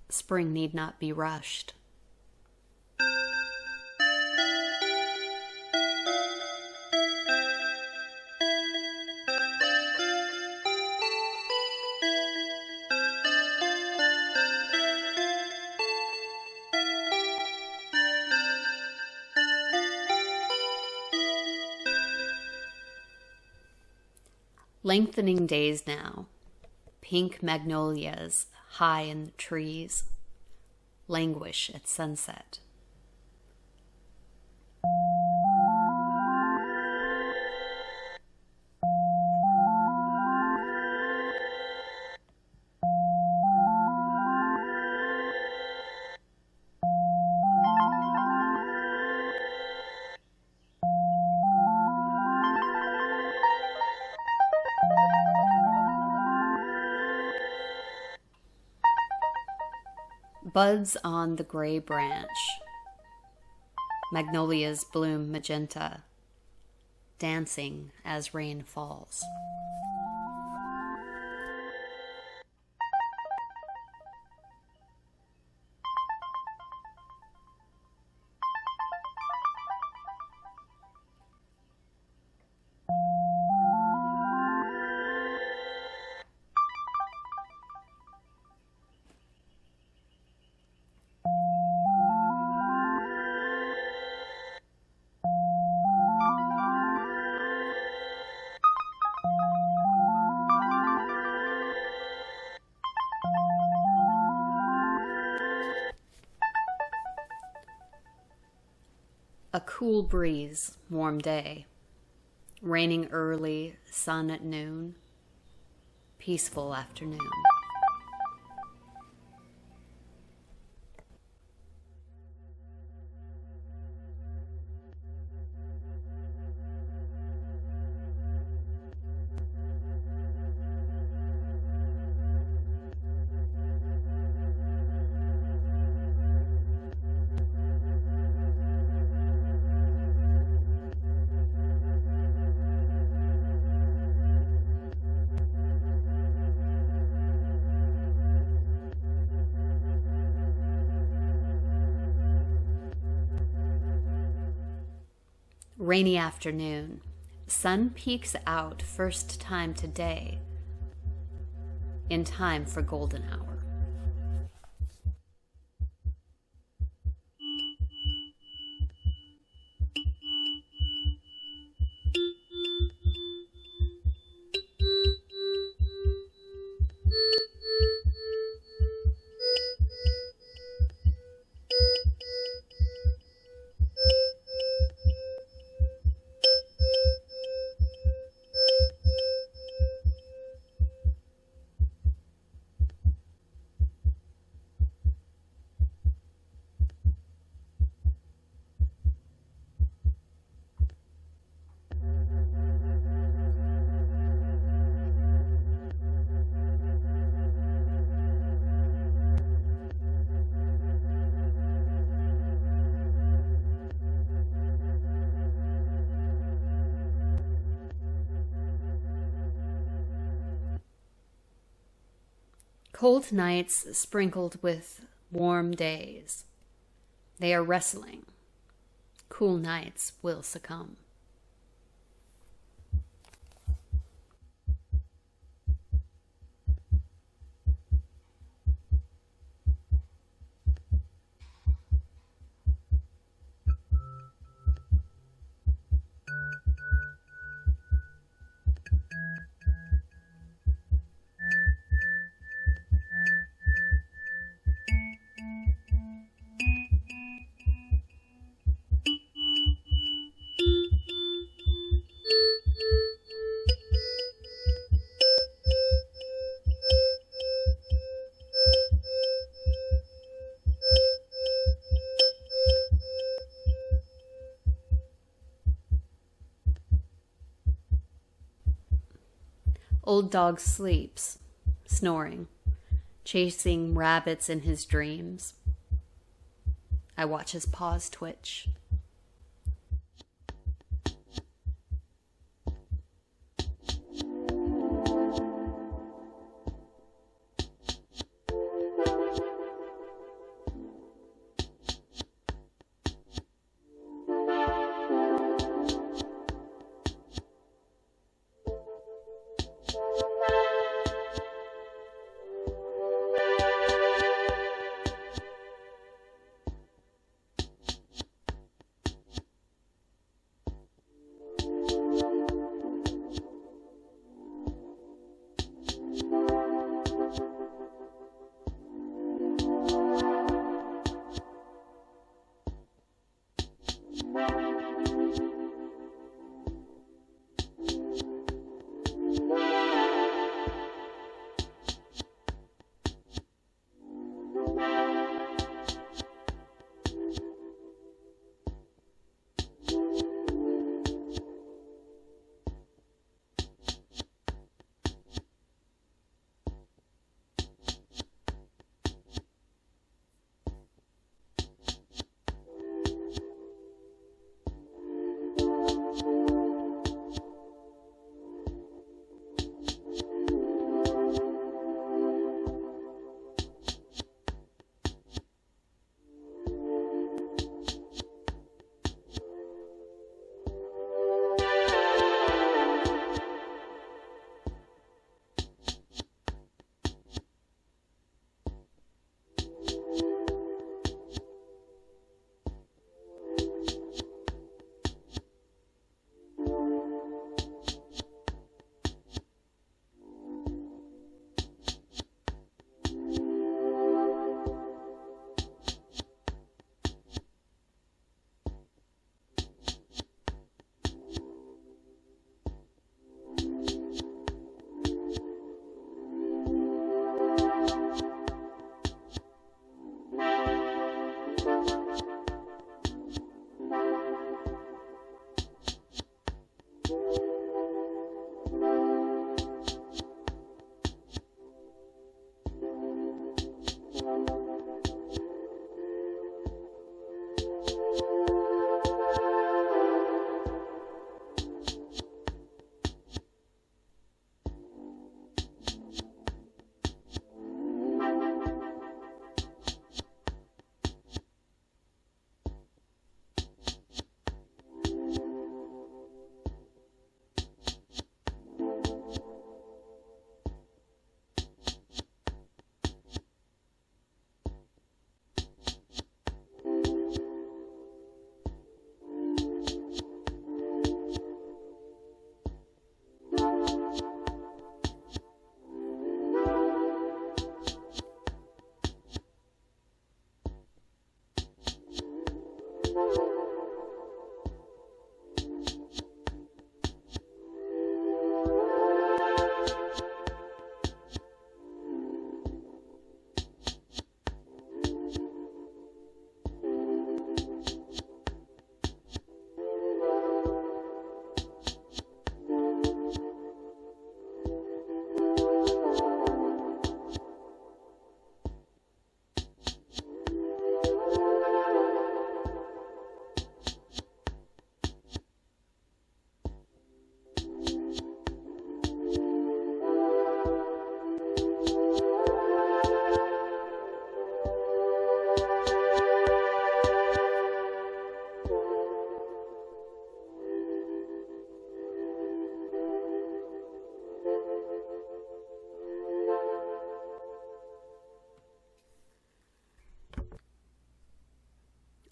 Spring need not be rushed. Lengthening days now, pink magnolias high in the trees, languish at sunset. Buds on the gray branch. Magnolias bloom magenta, dancing as rain falls. A cool breeze, warm day. Raining early, sun at noon. Peaceful afternoon. Rainy afternoon. Sun peeks out first time today. In time for golden hour. Cold nights sprinkled with warm days. They are wrestling. Cool nights will succumb. Old dog sleeps, snoring, chasing rabbits in his dreams. I watch his paws twitch.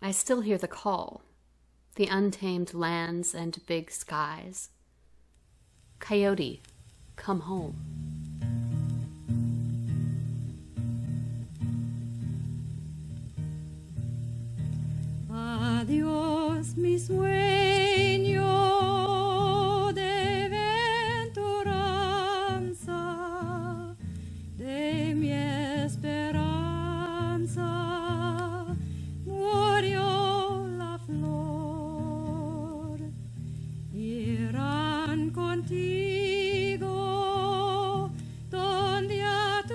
I still hear the call, the untamed lands and big skies. Coyote, come home. Adiós, mi sueño de venturanza, de mi esperanza, murió la flor. Irán contigo donde a tú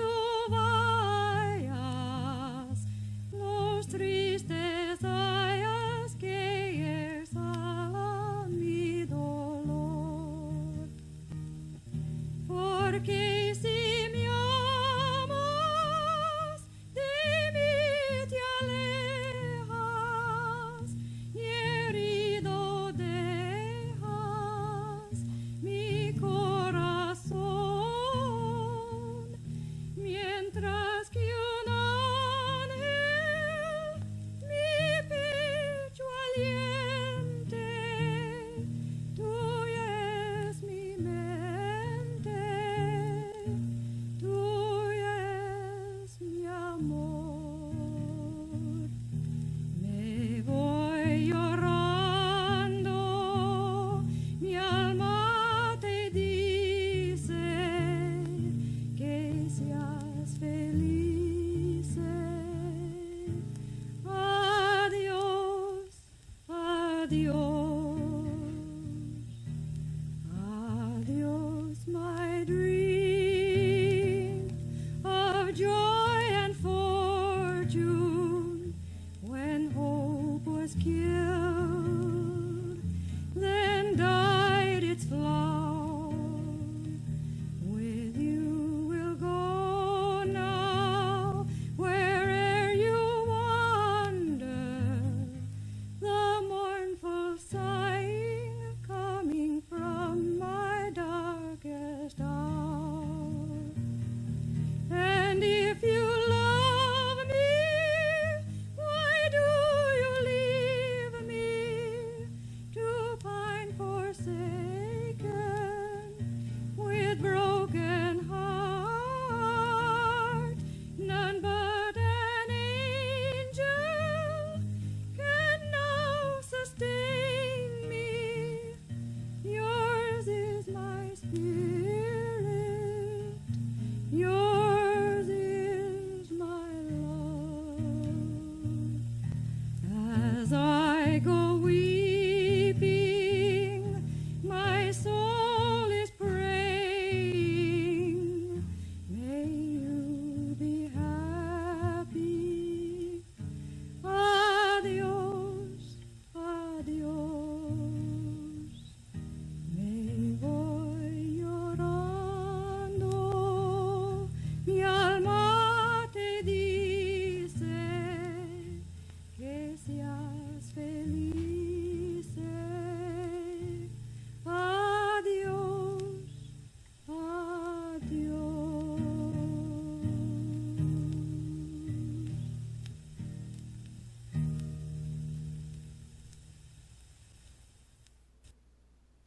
vayas, los tristes hayas que irás.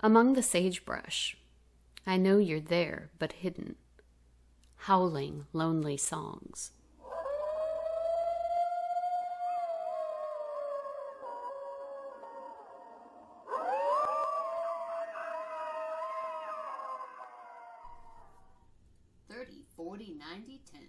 Among the sagebrush, I know you're there, but hidden, howling lonely songs. $30, $40, $90, $10.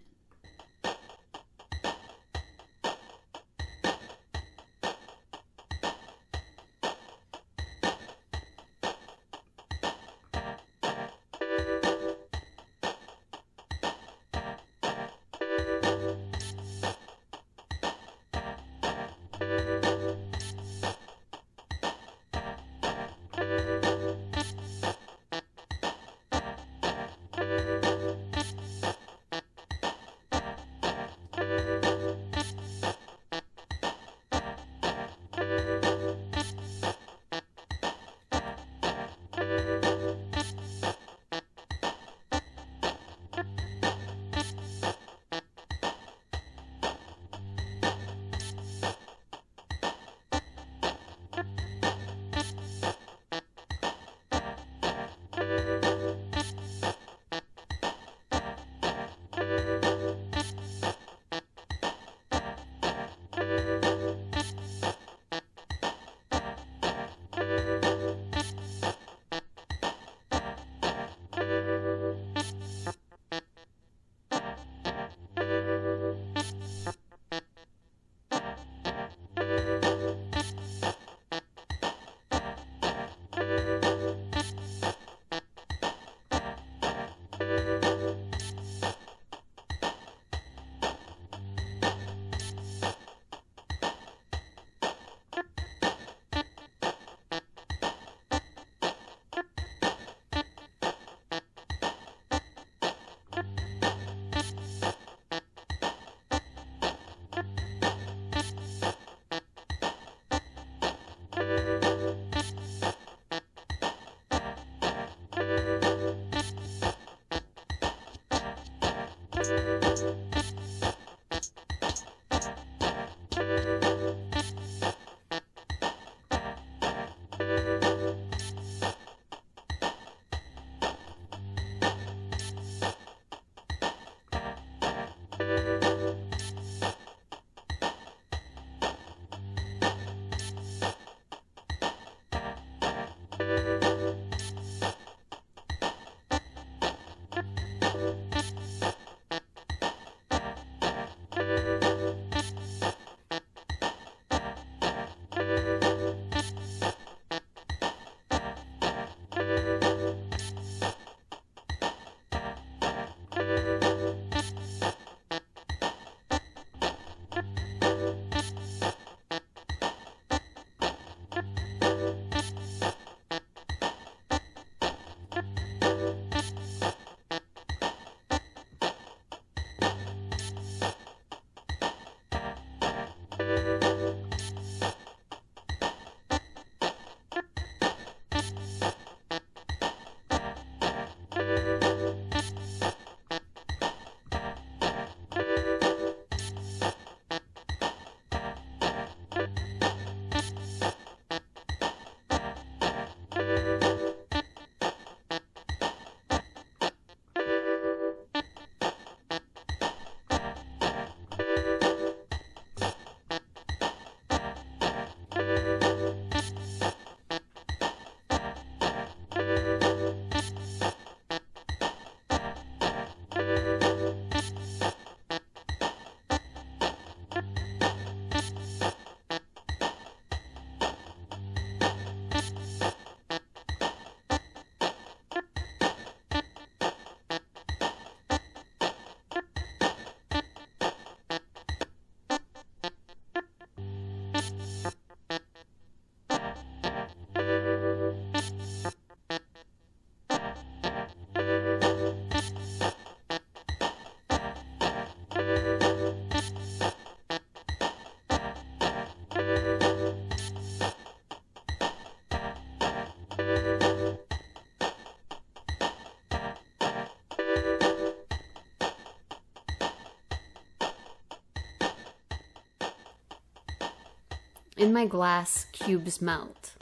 In my glass, cubes melt,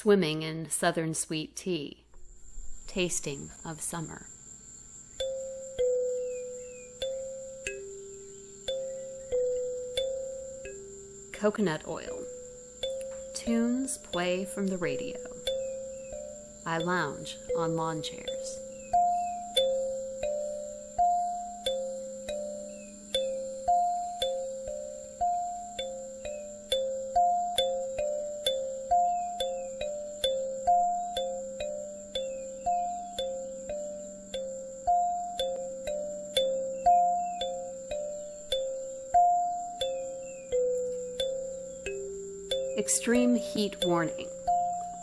swimming in southern sweet tea, tasting of summer. Coconut oil. Tunes play from the radio. I lounge on lawn chairs. Extreme heat warning.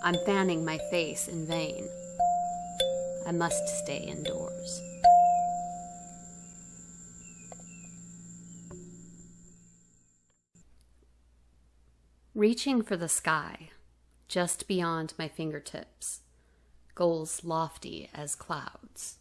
I'm fanning my face in vain. I must stay indoors. Reaching for the sky, just beyond my fingertips, goals lofty as clouds.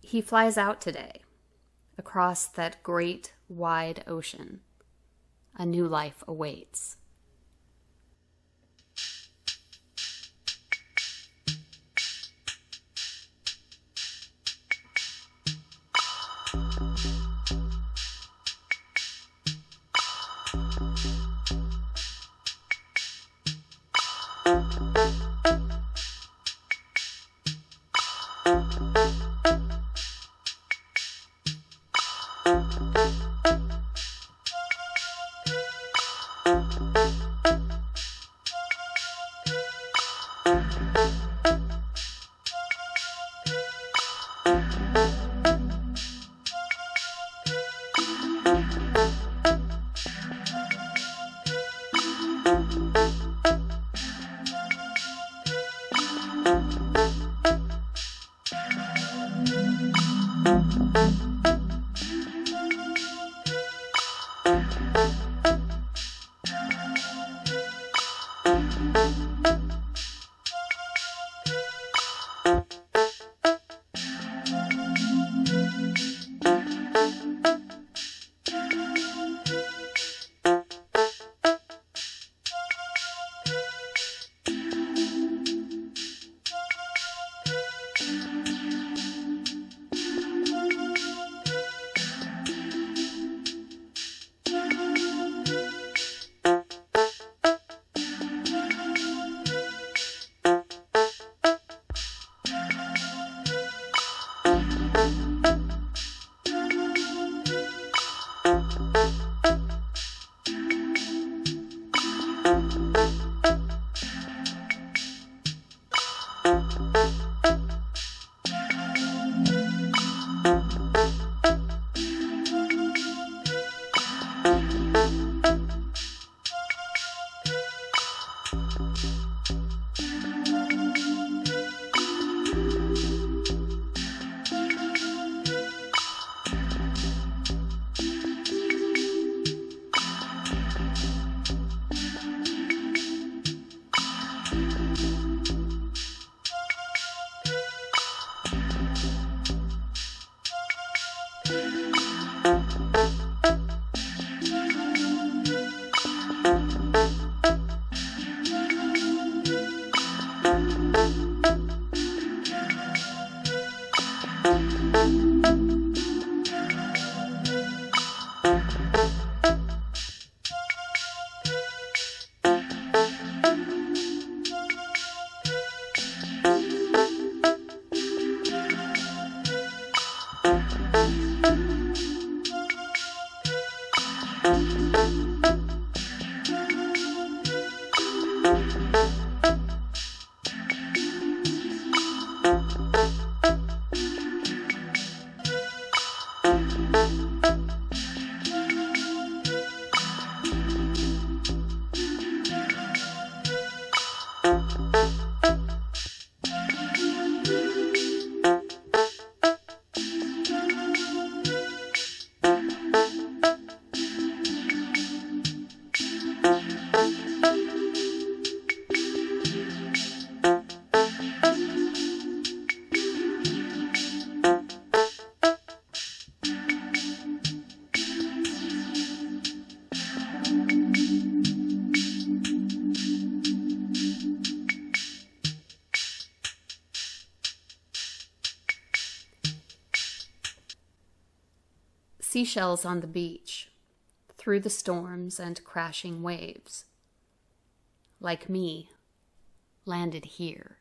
He flies out today, across that great, wide ocean. A new life awaits. Seashells on the beach, through the storms and crashing waves. Like me, landed here.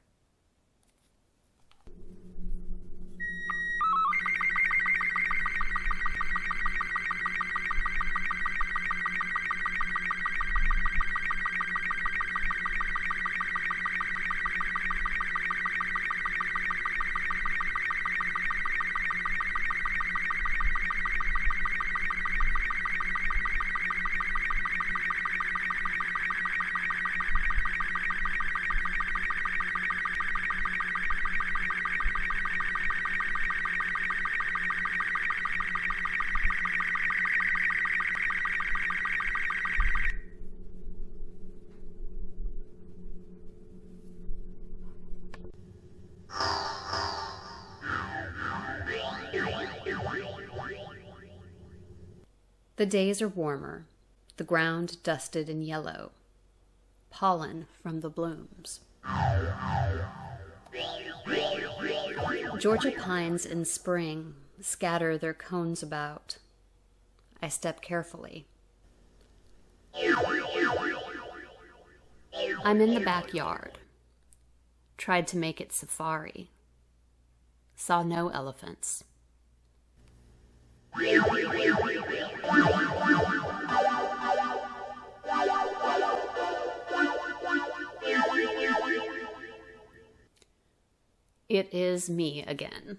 The days are warmer, the ground dusted and yellow, pollen from the blooms. Georgia pines in spring scatter their cones about. I step carefully. I'm in the backyard. Tried to make it safari. Saw no elephants. It is me again,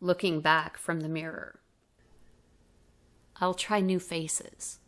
looking back from the mirror. I'll try new faces.